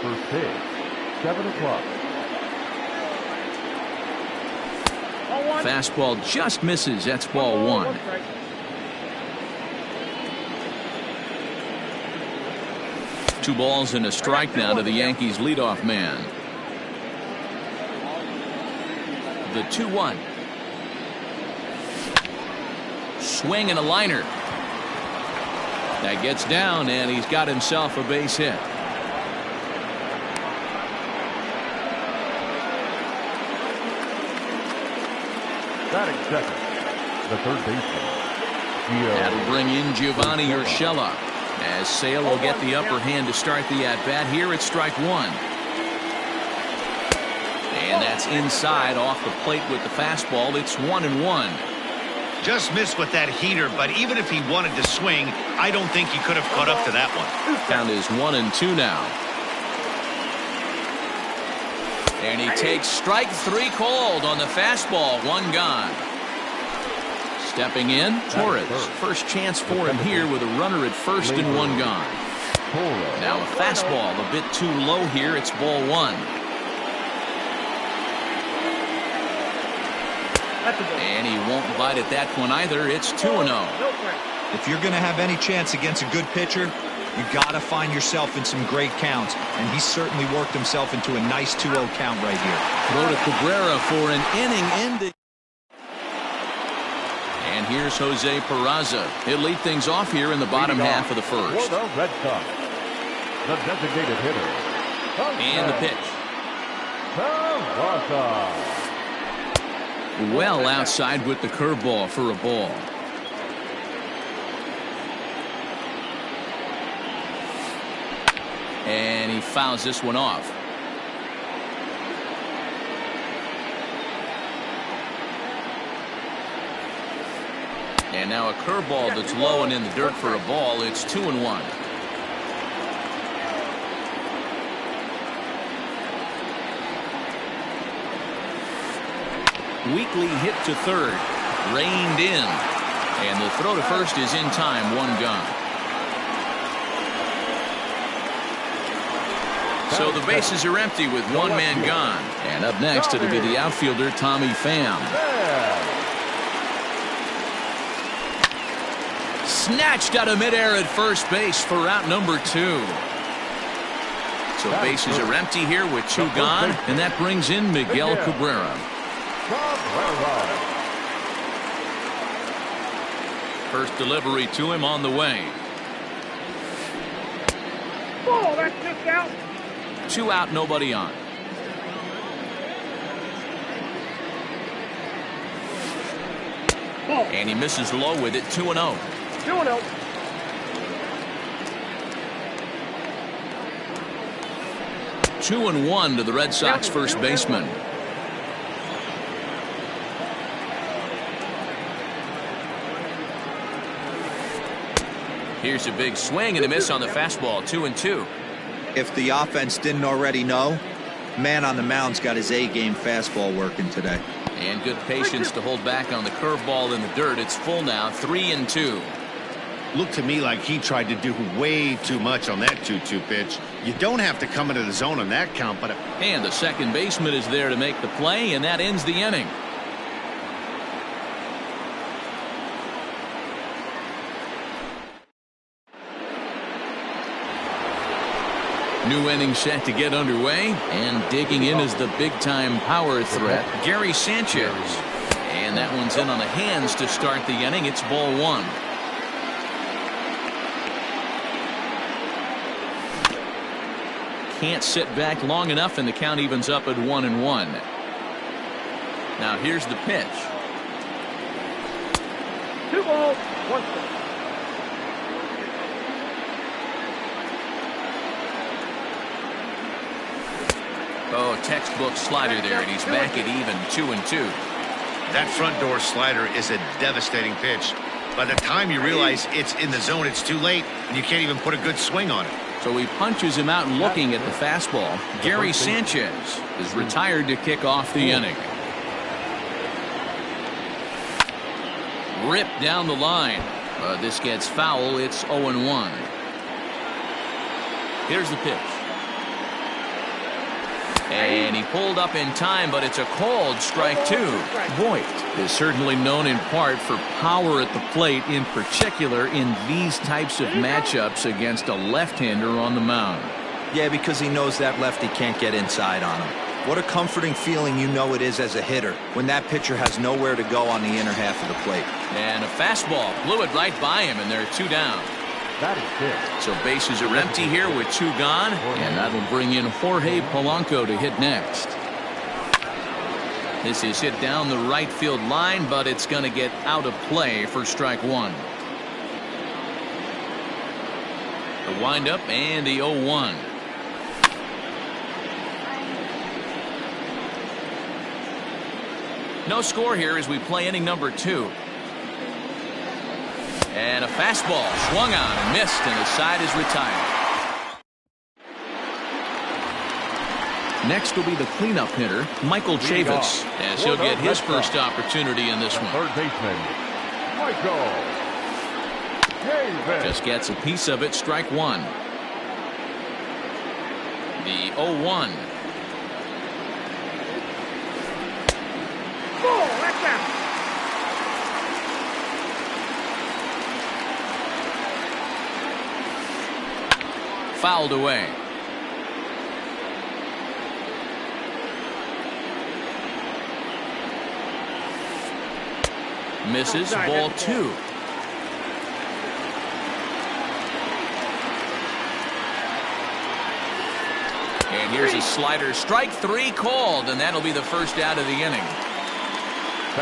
First pitch, 7 o'clock. Fastball just misses. That's ball one. Two balls and a strike now to the Yankees leadoff man. The 2-1. Swing and a liner. That gets down, and he's got himself a base hit. Batting second, the third baseman. That'll bring in Giovanni Urshela, as Sale will get the upper hand to start the at-bat here at strike one. And that's inside off the plate with the fastball. It's 1-1. Just missed with that heater, but even if he wanted to swing, I don't think he could have caught up to that one. Count is 1-2 now. And he takes strike three called on the fastball. One gone. Stepping in, Torres. First chance for him here with a runner at first and one gone. Now a fastball a bit too low here. It's ball one. And he won't bite at that one either. It's 2-0. If you're going to have any chance against a good pitcher, you got to find yourself in some great counts, and he certainly worked himself into a nice 2-0 count right here. Throw to Cabrera for an inning ending. And here's Jose Peraza. He'll lead things off here in the bottom half of the first. For the Red Sox, the designated hitter. And the pitch. Peraza. Well outside with the curveball for a ball. And he fouls this one off. And now a curveball that's low and in the dirt for a ball. It's 2-1. Weekly hit to third. Reined in. And the throw to first is in time. One gone. So the bases are empty with one man gone. And up next it'll be the outfielder Tommy Pham. Snatched out of midair at first base for out number 2. So bases are empty here with two gone. And that brings in Miguel Cabrera. First delivery to him on the way. Oh, that's just out. 2 out, nobody on. And he misses low with it. 2-0. 2-0. Two and 1 to the Red Sox first baseman. Here's a big swing and a miss on the fastball. 2-2. If the offense didn't already know, man on the mound's got his A-game fastball working today. And good patience to hold back on the curveball in the dirt. It's full now. 3-2. Looked to me like he tried to do way too much on that 2-2 pitch. You don't have to come into the zone on that count, but... And the second baseman is there to make the play, and that ends the inning. New inning set to get underway, and digging in is the big-time power threat, Gary Sanchez. And that one's in on the hands to start the inning. It's ball one. Can't sit back long enough, and the count evens up at 1-1. Now here's the pitch. 2 balls, 1 strike. Oh, textbook slider there, and he's back at even. 2-2. That front door slider is a devastating pitch. By the time you realize it's in the zone, it's too late, and you can't even put a good swing on it. So he punches him out looking at the fastball. Gary Sanchez is retired to kick off the inning. Ripped down the line. This gets foul. It's 0-1. Here's the pitch. And he pulled up in time, but it's a called strike two. Voit is certainly known in part for power at the plate, in particular in these types of matchups against a left-hander on the mound. Yeah, because he knows that lefty can't get inside on him. What a comforting feeling you know it is as a hitter when that pitcher has nowhere to go on the inner half of the plate. And a fastball blew it right by him, and there are two down. That is good. So bases are empty here with two gone, and that'll bring in Jorge Polanco to hit next. This is hit down the right field line, but it's going to get out of play for strike one. The windup and the 0-1. No score here as we play inning number 2. And a fastball swung on and missed, and the side is retired. Next will be the cleanup hitter, Michael Chavis, as he'll get his first opportunity in this one. Third baseman, Michael Chavis. Just gets a piece of it, strike one. The 0-1. Fouled away. Misses, ball 2. And here's a slider, strike 3 called, and that'll be the first out of the inning.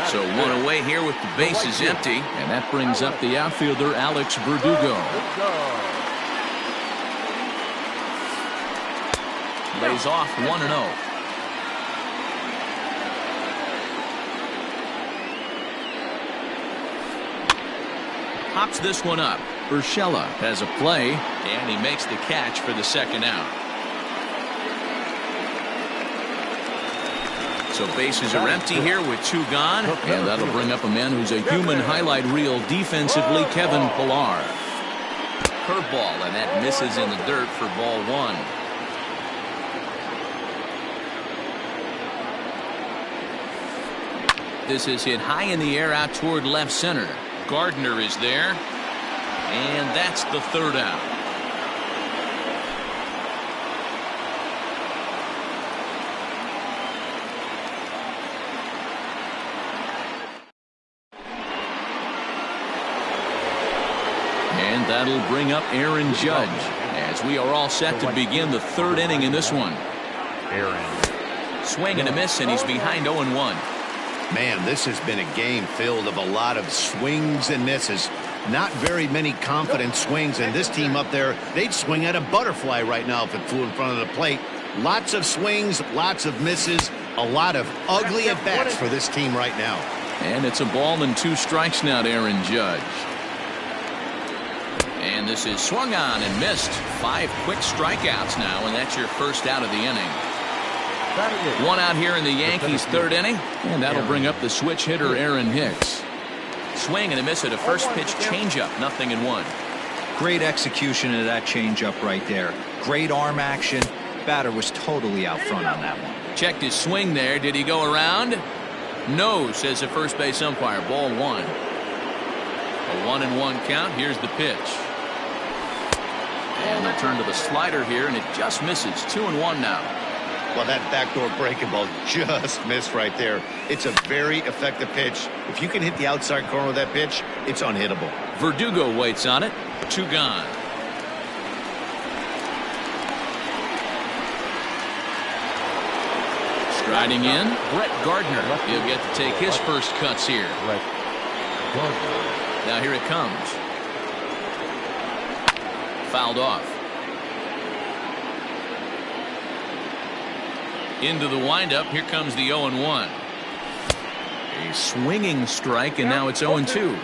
So one away here with the bases empty, and that brings up the outfielder Alex Verdugo. Lays off 1-0. Hops this one up. Urshela has a play, and he makes the catch for the second out. So bases are empty here with 2 gone, and that'll bring up a man who's a human highlight reel defensively, Kevin Pillar. Curveball, and that misses in the dirt for ball 1. This is hit high in the air out toward left center. Gardner is there, and that's the third out. And that'll bring up Aaron Judge as we are all set to begin the third inning in this one. Aaron. Swing and a miss, and he's behind 0-1. Man, this has been a game filled of a lot of swings and misses. Not very many confident swings, and this team up there, they'd swing at a butterfly right now if it flew in front of the plate. Lots of swings, lots of misses, a lot of ugly at-bats for this team right now. And it's a ball and 2 strikes now to Aaron Judge. And this is swung on and missed. 5 quick strikeouts now, and that's your first out of the inning. 1 out here in the Yankees' third inning, and that'll bring up the switch hitter Aaron Hicks. Swing and a miss at a first pitch changeup, 0-1. Great execution of that changeup right there. Great arm action. Batter was totally out front on that one. Checked his swing there. Did he go around? No, says the first base umpire. Ball 1. A 1-1 count. Here's the pitch. And they'll turn to the slider here, and it just misses. 2-1 now. Well, that backdoor breaking ball just missed right there. It's a very effective pitch. If you can hit the outside corner of that pitch, it's unhittable. Verdugo waits on it. 2 gone. Striding in, Brett Gardner. He'll get to take his first cuts here. Now here it comes. Fouled off. Into the windup. Here comes the 0-1. A swinging strike, and now it's 0-2.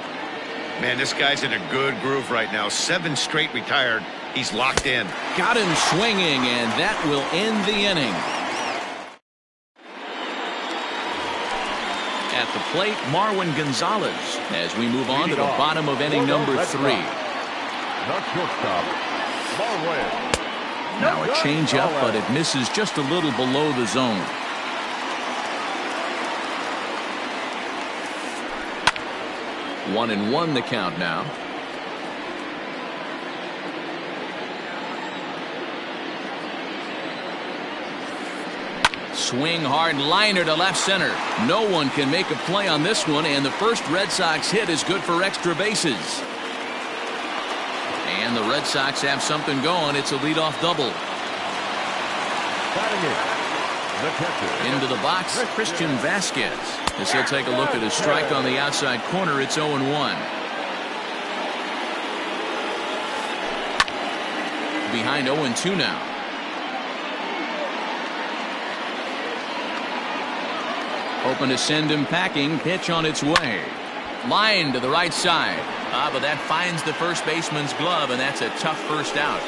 Man, this guy's in a good groove right now. 7 straight retired. He's locked in. Got him swinging, and that will end the inning. At the plate, Marwin Gonzalez, as we move on to the bottom of inning number 3. Not shortstop, Marwin. Now a changeup, but it misses just a little below the zone. One and one the count now. Swing hard liner to left center. No one can make a play on this one, and the first Red Sox hit is good for extra bases. And the Red Sox have something going. It's a leadoff double. Into the box, Christian Vasquez. As he'll take a look at his strike on the outside corner, it's 0-1. Behind 0-2 now. Hoping to send him packing. Pitch on its way. Line to the right side. But that finds the first baseman's glove, and that's a tough first out.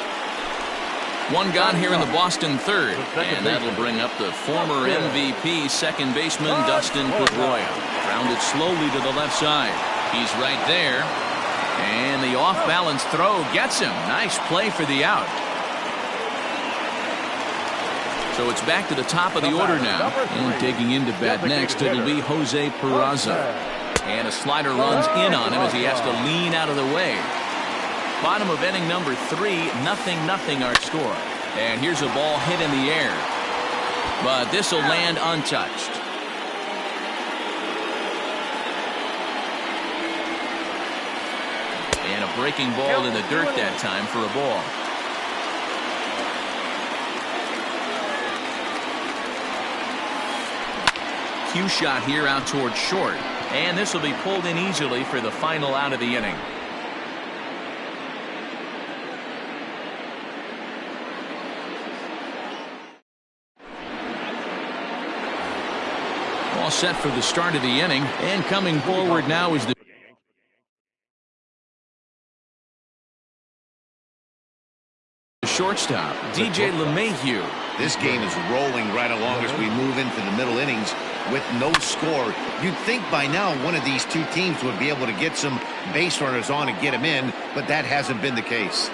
One gone here in the Boston third, and that'll bring up the former MVP second baseman Dustin Pedroia. Grounded slowly to the left side. He's right there, and the off-balance throw gets him. Nice play for the out. So it's back to the top of the order now, and digging into bat next, it'll be Jose Peraza. And a slider runs in on him as he has to lean out of the way. Bottom of inning number 3, 0-0 our score. And here's a ball hit in the air. But this will land untouched. And a breaking ball in the dirt that time for a ball. Cue shot here out towards short. And this will be pulled in easily for the final out of the inning. All set for the start of the inning, and coming forward now is the shortstop, DJ LeMahieu. This game is rolling right along as we move into the middle innings with no score. You'd think by now one of these two teams would be able to get some base runners on and get them in, but that hasn't been the case.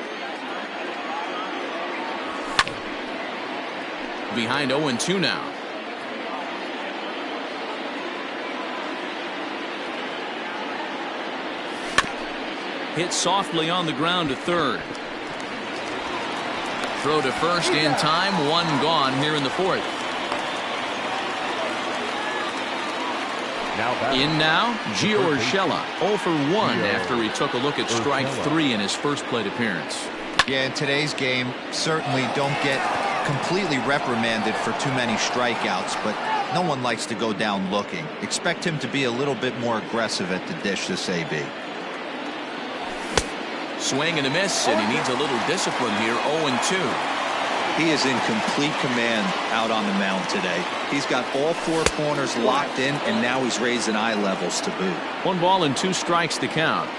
Behind 0-2 now. Hit softly on the ground to third. Throw to first in time. One gone here in the fourth. In now, Gio Urshela, 0 for 1 after he took a look at strike 3 in his first plate appearance. Yeah, in today's game, certainly don't get completely reprimanded for too many strikeouts, but no one likes to go down looking. Expect him to be a little bit more aggressive at the dish this AB. Swing and a miss, and he needs a little discipline here. 0-2. He is in complete command out on the mound today. He's got all 4 corners locked in, and now he's raising eye levels to boot. 1 ball and 2 strikes to count.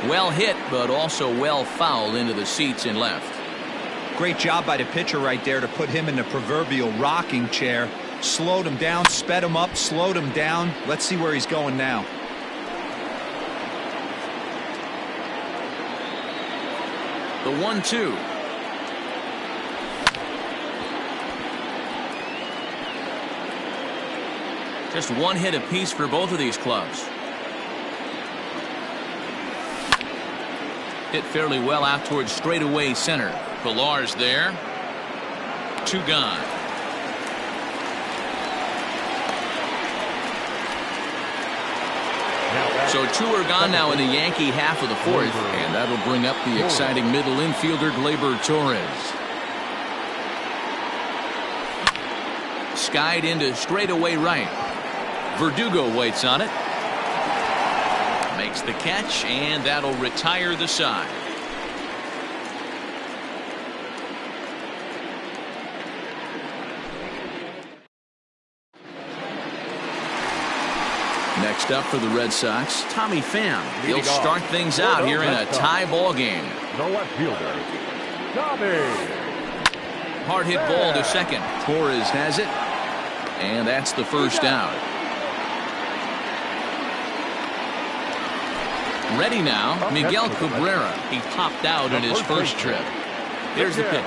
Well hit, but also well fouled into the seats in left. Great job by the pitcher right there to put him in the proverbial rocking chair. Slowed him down, sped him up, slowed him down. Let's see where he's going now. The 1-2. Just 1 hit apiece for both of these clubs. Hit fairly well out towards straightaway center. Pilar's there. 2 gone. So 2 are gone now in the Yankee half of the fourth, and that'll bring up the exciting middle infielder Gleyber Torres. Skied into straightaway right. Verdugo waits on it. Makes the catch, and that'll retire the side. Next up for the Red Sox, Tommy Pham. He'll start things out here in a tie ball game. The left fielder, Tommy. Hard hit ball to second. Torres has it. And that's the first out. Ready now, Miguel Cabrera. He popped out in his first trip. Here's the pitch.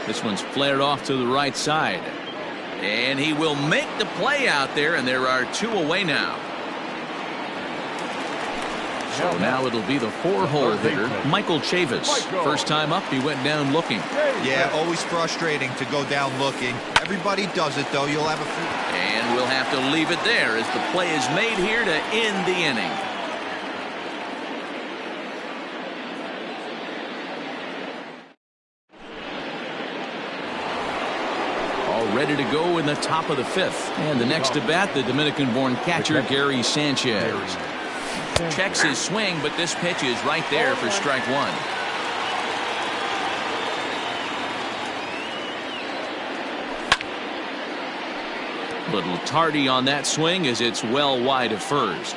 This one's flared off to the right side. And he will make the play out there, and there are 2 away now. So now it'll be the 4-hole hitter, Michael Chavis. First time up, he went down looking. Yeah, always frustrating to go down looking. Everybody does it, though. You'll have a few. And we'll have to leave it there as the play is made here to end the inning. All ready to go in the top of the 5th. And the next to bat, the Dominican-born catcher, Gary Sanchez. Checks his swing, but this pitch is right there for strike 1. Little tardy on that swing as it's well wide of first.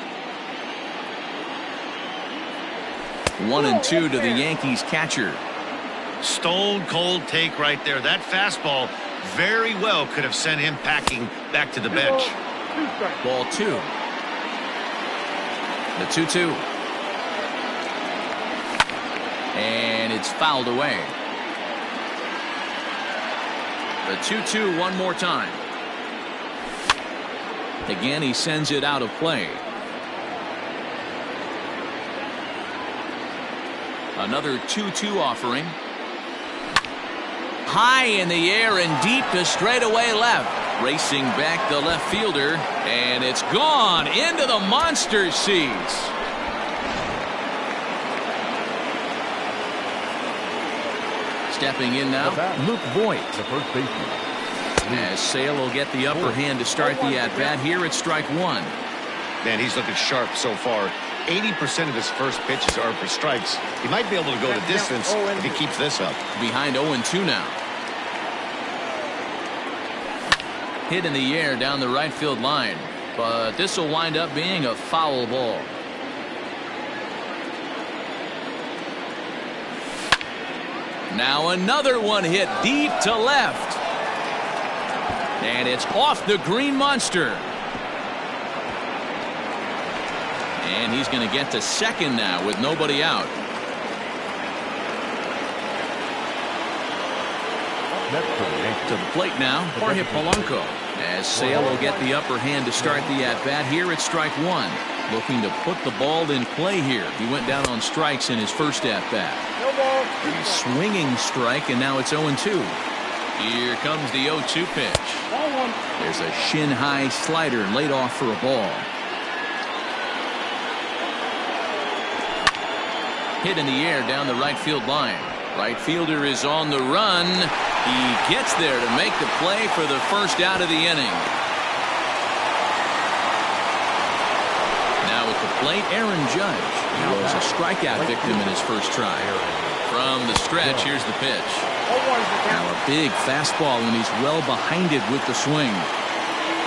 1-2 to the Yankees catcher. Stone cold take right there. That fastball very well could have sent him packing back to the bench. Ball 2. The 2-2. And it's fouled away. The 2-2 one more time. Again, he sends it out of play. Another 2-2 offering. High in the air and deep to straightaway left. Racing back the left fielder, and it's gone into the monster seats. Stepping in now, Luke Voit. The first baseman. As Sale will get the upper hand to start the at-bat here at strike 1. Man, he's looking sharp so far. 80% of his first pitches are for strikes. He might be able to go the distance if he keeps this up. Behind 0-2 now. Hit in the air down the right field line, but this will wind up being a foul ball. Now another one hit deep to left, and it's off the green monster, and he's going to get to second now with nobody out. To the plate now, Jorge Polanco. As Sale will get the upper hand to start the at-bat here at strike 1. Looking to put the ball in play here. He went down on strikes in his first at-bat. A swinging strike, and now it's 0-2. Here comes the 0-2 pitch. There's a shin-high slider laid off for a ball. Hit in the air down the right field line. Right fielder is on the run. He gets there to make the play for the first out of the inning. Now at the plate, Aaron Judge. He was a strikeout victim in his first try. From the stretch, here's the pitch. Now a big fastball, and he's well behind it with the swing.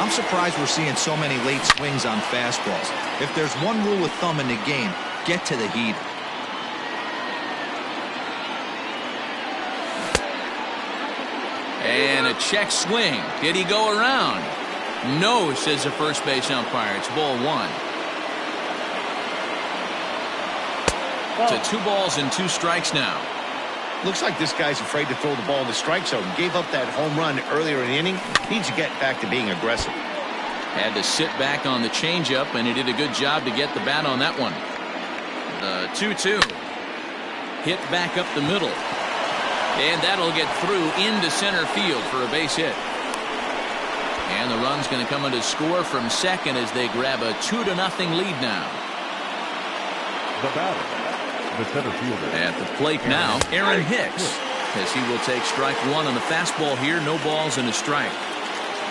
I'm surprised we're seeing so many late swings on fastballs. If there's one rule of thumb in the game, get to the heat. And a check swing. Did he go around? No, says the first base umpire. It's ball 1. To 2 balls and 2 strikes now. Looks like this guy's afraid to throw the ball in the strike zone. Gave up that home run earlier in the inning. Needs to get back to being aggressive. Had to sit back on the changeup, and he did a good job to get the bat on that one. The 2-2. Hit back up the middle. And that'll get through into center field for a base hit. And the run's going to come in to score from second as they grab a 2-0 lead now. The batter, the center fielder. At the plate now, Aaron Hicks, as he will take strike 1 on the fastball here. No balls and a strike.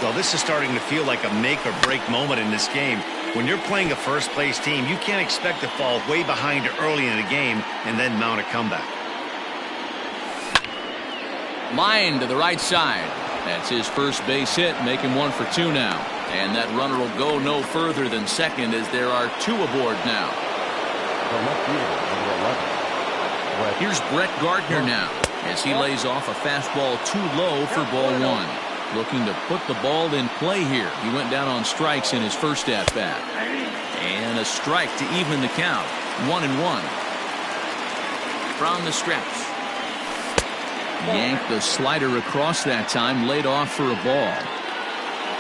Well, this is starting to feel like a make or break moment in this game. When you're playing a first place team, you can't expect to fall way behind early in the game and then mount a comeback. Line to the right side. That's his first base hit, making 1 for 2 now. And that runner will go no further than second as there are 2 aboard now. The left fielder, number 11. Here's Brett Gardner now as he lays off a fastball too low for ball 1. Looking to put the ball in play here. He went down on strikes in his first at bat. And a strike to even the count. 1-1. From the stretch. Yanked the slider across that time, laid off for a ball.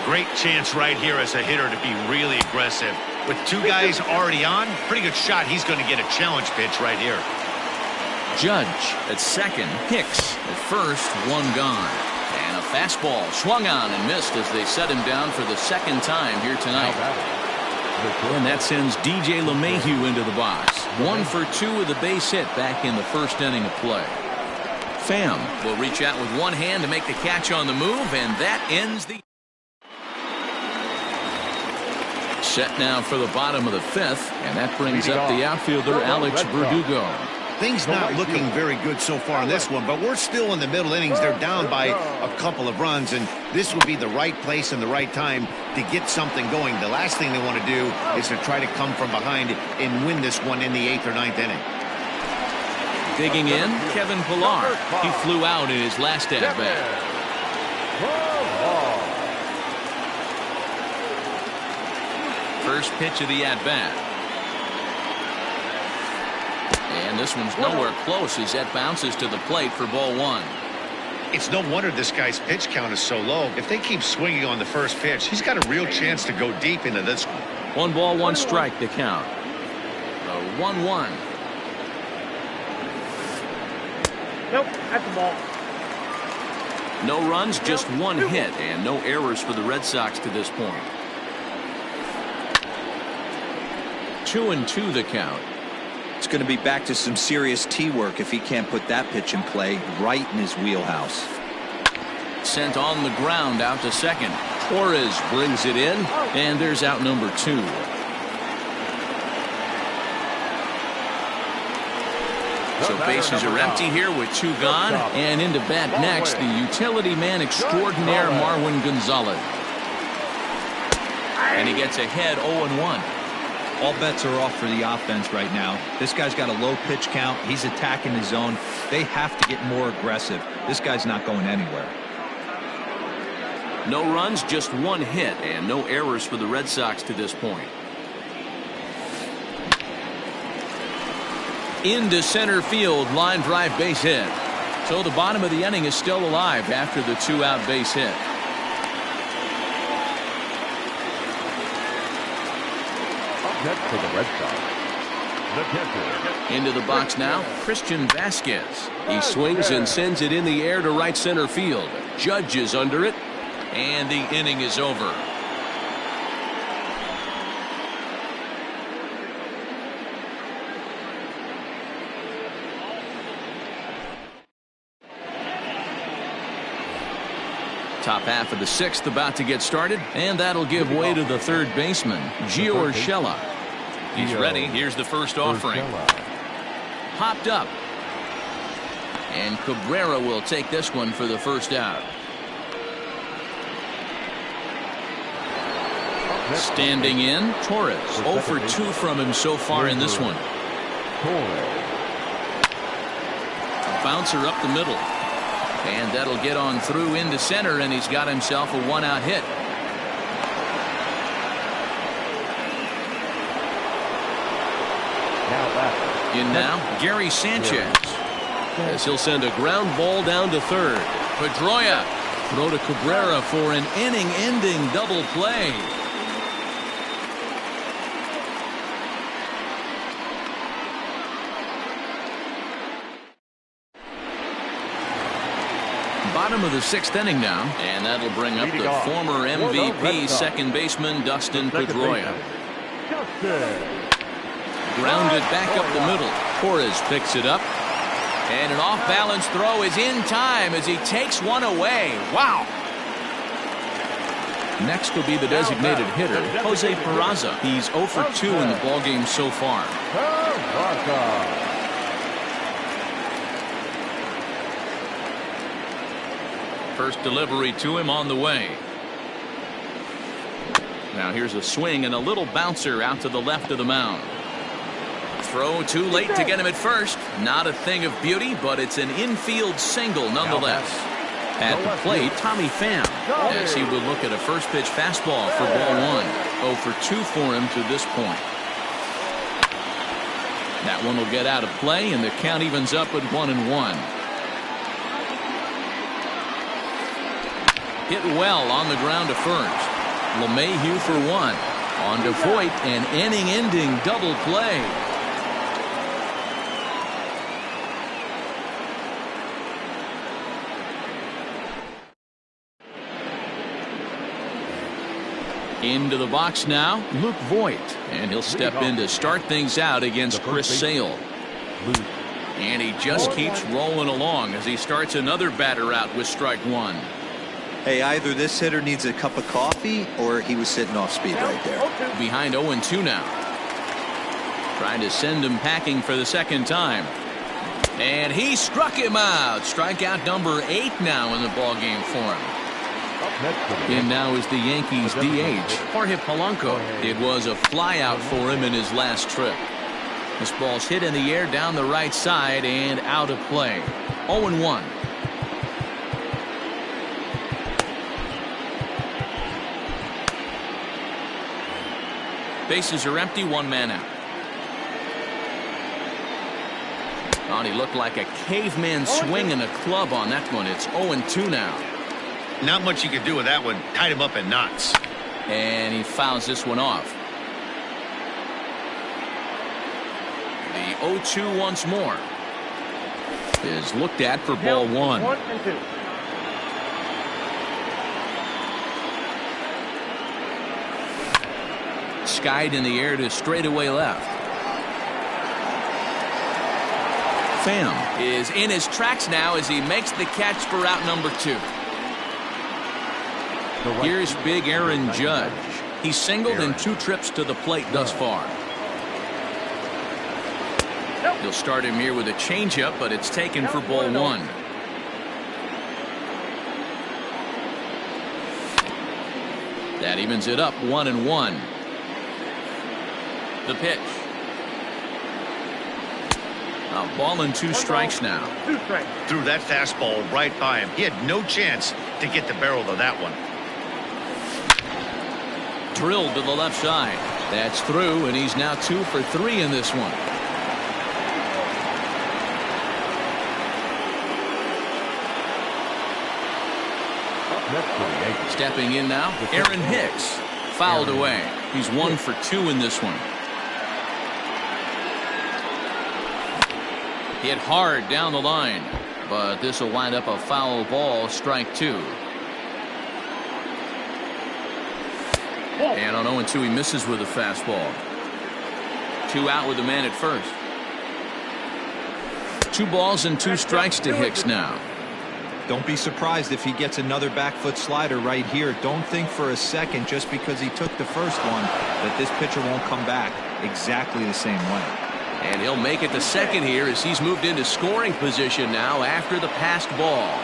Great chance right here as a hitter to be really aggressive. With 2 guys already on, pretty good shot. He's going to get a challenge pitch right here. Judge at second, Hicks at first, 1 gone. And a fastball swung on and missed as they set him down for the second time here tonight. And that sends DJ LeMahieu into the box. 1 for 2 with a base hit back in the first inning of play. Pham will reach out with one hand to make the catch on the move, and that ends the set now for the bottom of the 5th, and that brings up the outfielder Alex Verdugo. Things not looking very good so far in this one, but we're still in the middle innings. They're down by a couple of runs, and this would be the right place and the right time to get something going. The last thing they want to do is to try to come from behind and win this one in the 8th or 9th inning. Digging in, Kevin Pillar. He flew out in his last at-bat. First pitch of the at-bat. And this one's nowhere close as that bounces to the plate for ball 1. It's no wonder this guy's pitch count is so low. If they keep swinging on the first pitch, he's got a real chance to go deep into this one. 1 ball, 1 strike to count. A 1-1. Nope, that's the ball. No runs, just 1 hit, and no errors for the Red Sox to this point. 2-2 the count. It's going to be back to some serious tee work if he can't put that pitch in play right in his wheelhouse. Sent on the ground out to second. Torres brings it in, and there's out number 2. So bases are empty here with 2 gone, and into bat next, the utility man extraordinaire Marwin Gonzalez. And he gets ahead 0-1. All bets are off for the offense right now. This guy's got a low pitch count. He's attacking his zone. They have to get more aggressive. This guy's not going anywhere. No runs, just 1 hit, and no errors for the Red Sox to this point. Into center field, line drive base hit. So the bottom of the inning is still alive after the 2-out base hit. Next for the Red Sox, the catcher. Into the box now, Christian Vasquez. He swings and sends it in the air to right center field. Judge is under it, and the inning is over. Top half of the 6th about to get started, and that'll give way to the third baseman, Gio Urshela. He's ready. Here's the first offering. Popped up. And Cabrera will take this one for the first out. Standing in, Torres. 0 for 2 from him so far in this one. A bouncer up the middle. And that'll get on through into center, and he's got himself a 1-out hit. In now, Gary Sanchez. As he'll send a ground ball down to third. Pedroia. Throw to Cabrera for an inning-ending double play. Bottom of the 6th inning now, and that'll bring up the former MVP second baseman Dustin Pedroia. Grounded back up the middle. Torres picks it up, and an off-balance throw is in time as he takes one away. Wow! Next will be the designated hitter, Jose Peraza. He's 0 for 2 in the ballgame so far. First delivery to him on the way. Now here's a swing and a little bouncer out to the left of the mound. Throw too late to get him at first. Not a thing of beauty, but it's an infield single nonetheless. At the plate, Tommy Pham, as he would look at a first pitch fastball for ball 1. 0 for 2 for him to this point. That one will get out of play, and the count evens up at 1-1. Hit well on the ground to first. LeMahieu for 1. On to Voit, an inning-ending double play. Into the box now, Luke Voit, and he'll step in to start things out against Chris Sale. And he just keeps rolling along as he starts another batter out with strike 1. Hey, either this hitter needs a cup of coffee or he was sitting off speed right there. Behind 0-2 now. Trying to send him packing for the second time. And he struck him out. Strikeout number 8 now in the ballgame for him. In now is the Yankees DH, Jorge Polanco. It was a flyout for him in his last trip. This ball's hit in the air down the right side and out of play. 0-1. Bases are empty, 1 man out. Oh, he looked like a caveman swinging a club on that one. It's 0-2 now. Not much you could do with that one. Tied him up in knots. And he fouls this one off. The 0-2 once more is looked at for ball 1. 1-2. Skied in the air to straightaway left. Pham is in his tracks now as he makes the catch for out number 2. Here's big Aaron Judge. He's singled in 2 trips to the plate thus far. He'll start him here with a changeup, but it's taken for ball 1. That evens it up 1-1. The pitch. A ball and 2 strikes now. Threw that fastball right by him. He had no chance to get the barrel of that one. Drilled to the left side. That's through, and he's now 2 for 3 in this one. Stepping in now, Aaron Hicks. Fouled away. He's 1 for 2 in this one. Hit hard down the line, but this will wind up a foul ball, strike 2. And on 0-2 he misses with a fastball. 2 out with the man at first. 2 balls and 2 strikes to Hicks now. Don't be surprised if he gets another back foot slider right here. Don't think for a second just because he took the first one that this pitcher won't come back exactly the same way. And he'll make it to second here as he's moved into scoring position now after the passed ball.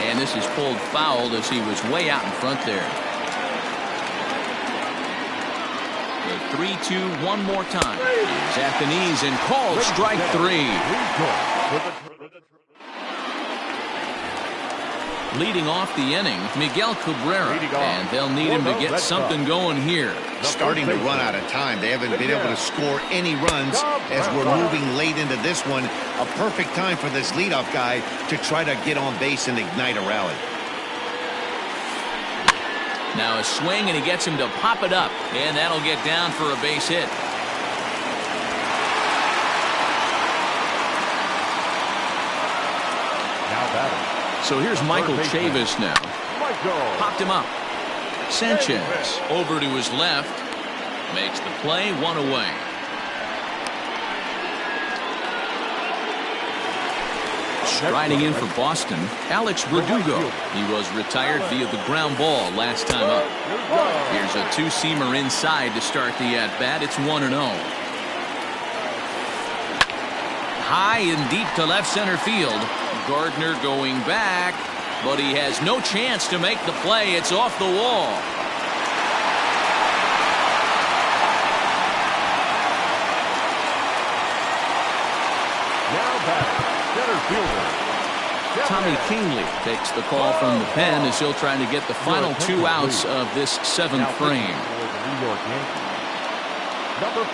And this is pulled foul as he was way out in front there. The 3-2 one more time. He's at the knees and called strike 3. Leading off the inning, Miguel Cabrera, and they'll need him to get something going here. Starting to run out of time. They haven't been able to score any runs as we're moving late into this one. A perfect time for this leadoff guy to try to get on base and ignite a rally. Now a swing, and he gets him to pop it up, and that'll get down for a base hit. Now batting. So here's Michael Chavis now. Popped him up. Sanchez over to his left. Makes the play, 1 away. Striding in for Boston, Alex Verdugo. He was retired via the ground ball last time up. Here's a 2-seamer inside to start the at-bat. It's 1-0. high and deep to left center field. Gardner going back, but he has no chance to make the play. It's off the wall. Now batting, center fielder. Tommy Kingley takes the call from the pen as he'll try to get the final 2 outs of this 7th frame.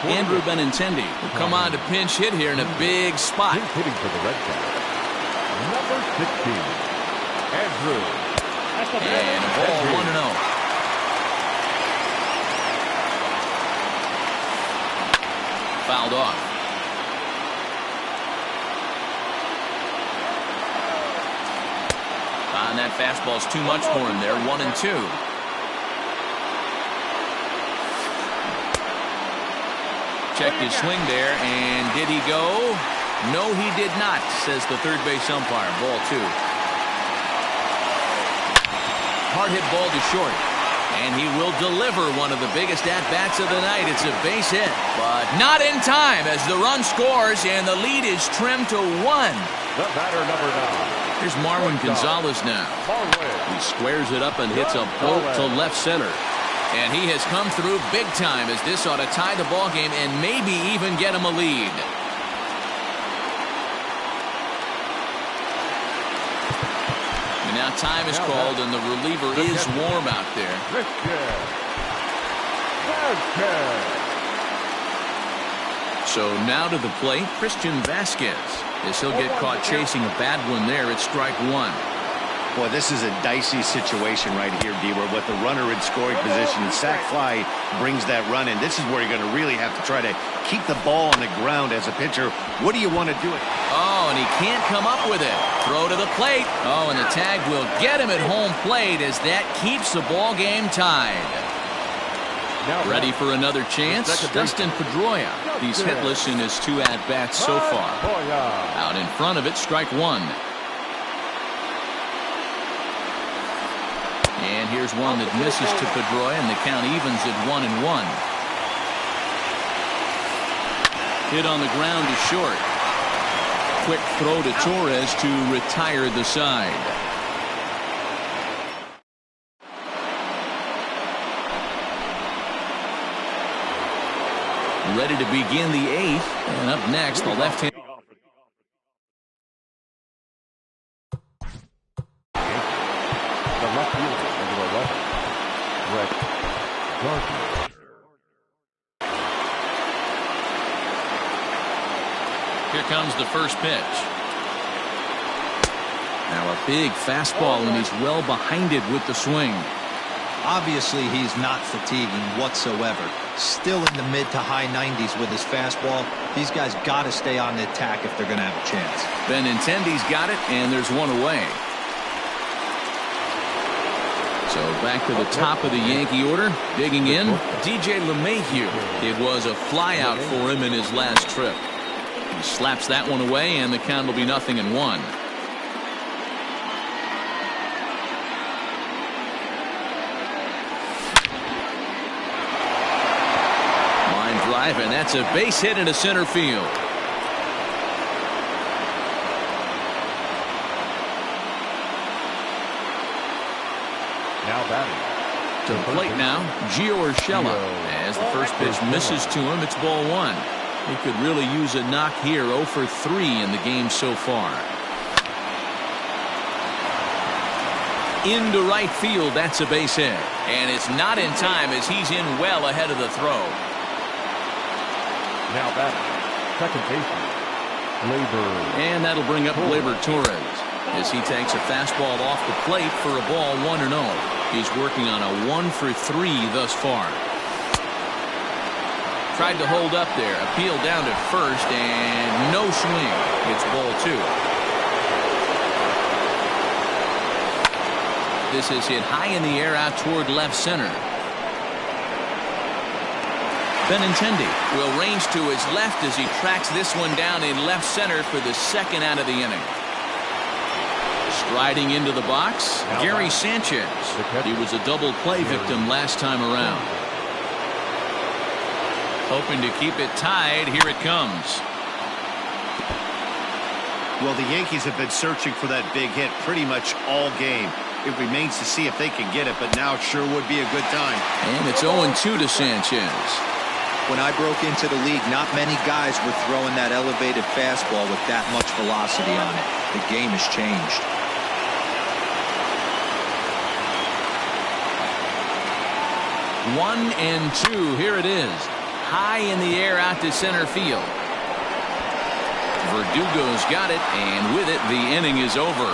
Andrew Benintendi will come on to pinch hit here in a big spot. He's hitting for the Red Sox. Number 16, Andrew. And a ball 1-0. Fouled off. And that fastball's too much for him there. 1-2. Checked his swing there, and did he go? No, he did not, says the third base umpire. Ball 2. Hard hit ball to short, and he will deliver one of the biggest at-bats of the night. It's a base hit, but not in time as the run scores, and the lead is trimmed to 1. The batter, number 9. Here's Marwin Gonzalez now. He squares it up and hits a bolt to left center. And he has come through big time as this ought to tie the ball game and maybe even get him a lead. And now time is called and the reliever is warm out there. So now to the plate, Christian Vasquez, as he'll get caught chasing a bad one there at strike 1. Boy, this is a dicey situation right here, D-Ward, with the runner in scoring position. The sac fly brings that run in. This is where you're going to really have to try to keep the ball on the ground as a pitcher. What do you want to do? Oh, and he can't come up with it. Throw to the plate. Oh, and the tag will get him at home plate as that keeps the ball game tied. Ready for another chance? Dustin Pedroia. He's hitless in his 2 at-bats so far. Out in front of it, strike 1. And here's one that misses to Pedroia, and the count evens at 1-1. Hit on the ground to short. Quick throw to Torres to retire the side. Ready to begin the 8th, and up next, the left-hand. The left fielder, number 11, Brett Gardner. Here comes the first pitch. Now a big fastball, and he's well behind it with the swing. Obviously, he's not fatiguing whatsoever. Still in the mid to high 90s with his fastball. These guys got to stay on the attack if they're going to have a chance. Benintendi's got it, and there's one away. So back to the top of the Yankee order. Digging in, DJ LeMahieu. It was a flyout for him in his last trip. He slaps that one away, and the count will be 0-1. And that's a base hit into center field. Now batting. To the plate now, Gio Urshela. As the first pitch misses to him, it's ball 1. He could really use a knock here. 0 for 3 in the game so far. Into right field, that's a base hit. And it's not in time as he's in well ahead of the throw. Now batting, second baseman, Gleyber. And that'll bring up Gleyber Torres as he takes a fastball off the plate for a ball 1-0. He's working on a 1 for 3 thus far. Tried to hold up there, appealed down to first, and no swing. It's ball 2. This is hit high in the air out toward left center. Benintendi will range to his left as he tracks this one down in left center for the second out of the inning. Striding into the box, Gary Sanchez. He was a double play victim last time around. Hoping to keep it tied. Here it comes. Well, the Yankees have been searching for that big hit pretty much all game. It remains to see if they can get it, but now it sure would be a good time. And it's 0-2 to Sanchez. When I broke into the league, not many guys were throwing that elevated fastball with that much velocity on it. The game has changed. One and two. Here it is. High in the air out to center field. Verdugo's got it, and with it, the inning is over.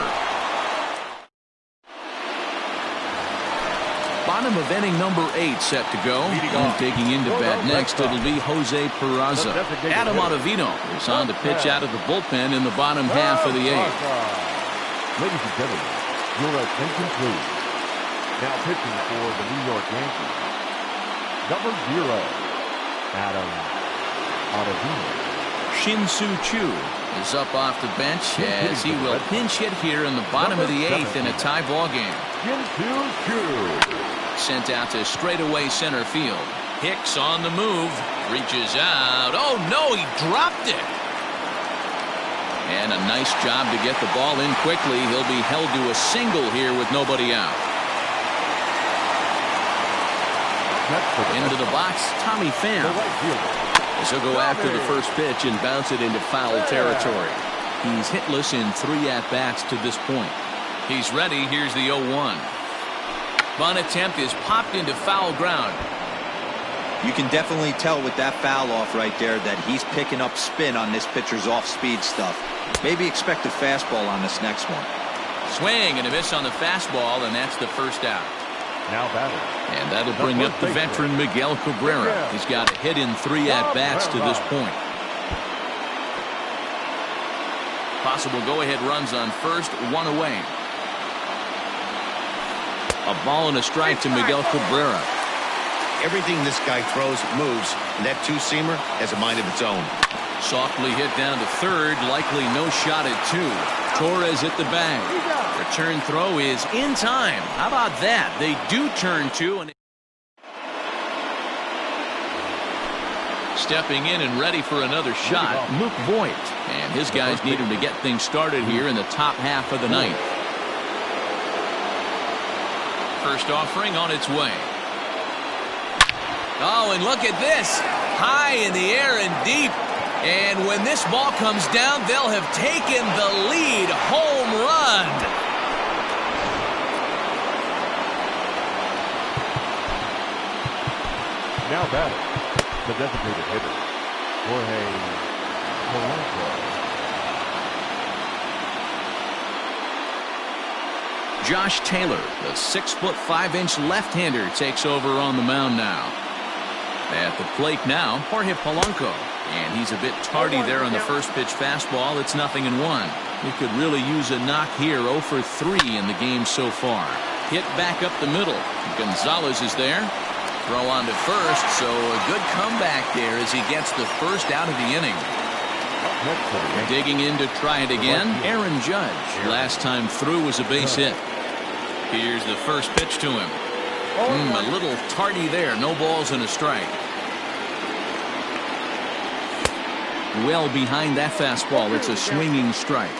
Bottom of inning number 8 set to go. And taking into bat next, it'll be Jose Peraza. Adam Ottavino is on to pitch out of the bullpen in the bottom half of the 8th. Ladies and gentlemen, your attention please. Now pitching for the New York Yankees, number 0, Adam Ottavino. Shin-Soo Choo is up off the bench as he will pinch hit here in the bottom of the 8th in a tie ball game. Shin-Soo Choo. Sent out to straightaway center field. Hicks on the move. Reaches out. Oh, no, he dropped it. And a nice job to get the ball in quickly. He'll be held to a single here with nobody out. Into the box, Tommy Pham. As he'll go after the first pitch and bounce it into foul territory. He's hitless in 3 at-bats to this point. He's ready. Here's the 0-1. Bunt attempt is popped into foul ground. You can definitely tell with that foul off right there that he's picking up spin on this pitcher's off-speed stuff. Maybe expect a fastball on this next one. Swing and a miss on the fastball, and that's the first out. Now batting. And that'll bring up the veteran Miguel Cabrera. He's got a hit in 3 at-bats to this point. Possible go-ahead runs on first, 1 away. A ball and a strike to Miguel Cabrera. Everything this guy throws moves, and that two-seamer has a mind of its own. Softly hit down to third, likely no shot at 2. Torres at the bag. Return throw is in time. How about that? They do turn 2. And stepping in and ready for another shot, Luke Voit. And his guys need him to get things started here in the top half of the 9th. First offering on its way. Oh, and look at this. High in the air and deep. And when this ball comes down, they'll have taken the lead. Home run. Now batting, the designated hitter, Jorge Polanco. Josh Taylor, the 6'5" left-hander, takes over on the mound now. At the plate now, Jorge Polanco. And he's a bit tardy there on the first pitch fastball. It's 0-1. He could really use a knock here. 0 for 3 in the game so far. Hit back up the middle. Gonzalez is there. Throw on to first, so a good comeback there as he gets the first out of the inning. Digging in to try it again, Aaron Judge. Last time through was a base hit. Here's the first pitch to him. A little tardy there. No balls and a strike. Well behind that fastball. It's a swinging strike.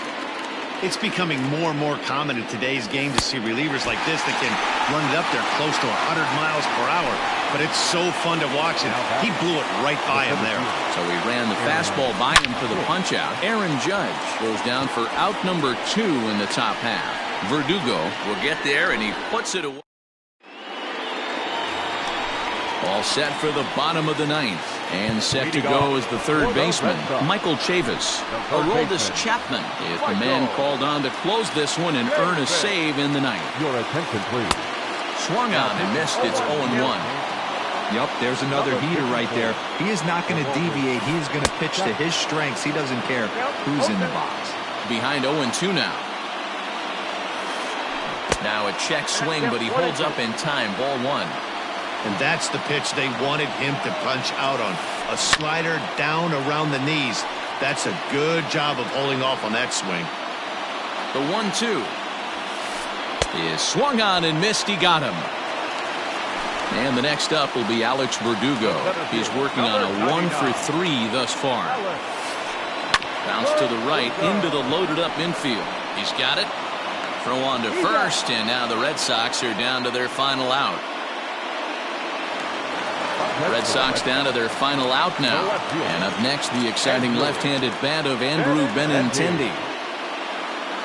It's becoming more and more common in today's game to see relievers like this that can run it up there close to 100 miles per hour. But it's so fun to watch, and he blew it right by him there. So he ran the fastball by him for the punch-out. Aaron Judge goes down for out number 2 in the top half. Verdugo will get there, and he puts it away. All set for the bottom of the 9th. And set to go is the third baseman, Michael Chavis. Aroldis Chapman is the man called on to close this one and earn a save in the 9th. Your attention, please. Swung on and missed. It's 0-1. Yep, there's another heater right there. He is not going to deviate. He is going to pitch to his strengths. He doesn't care who's in the box. Behind 0-2 now. Now a check swing, but he holds up in time. Ball 1. And that's the pitch they wanted him to punch out on. A slider down around the knees. That's a good job of holding off on that swing. The 1-2 is swung on and missed. He got him. And the next up will be Alex Verdugo. He's working on a 1 for 3 thus far. Bounce to the right into the loaded up infield. He's got it. Throw on to first, and now the Red Sox are down to their final out. Red Sox down to their final out now. And up next, the exciting left-handed bat of Andrew Benintendi.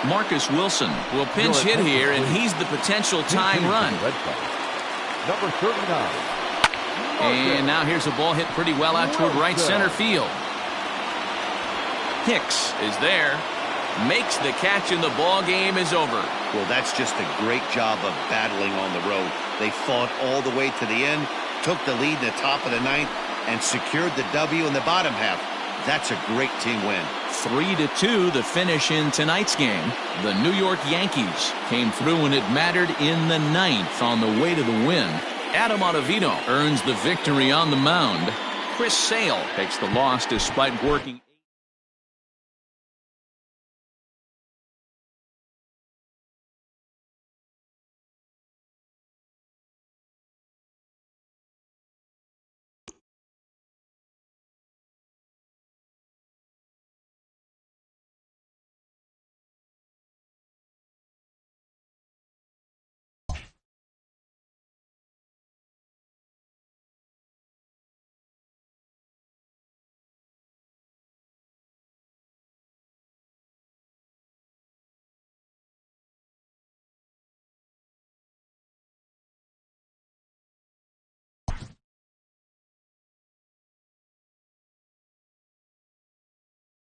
Marcus Wilson will pinch hit here, and he's the potential tying run. Number 39. And now here's a ball hit pretty well out toward right center field. Hicks is there. Makes the catch, and the ball game is over. Well, that's just a great job of battling on the road. They fought all the way to the end, took the lead in the top of the ninth, and secured the W in the bottom half. That's a great team win. 3-2 the finish in tonight's game. The New York Yankees came through, and it mattered in the ninth on the way to the win. Adam Ottavino earns the victory on the mound. Chris Sale takes the loss despite working.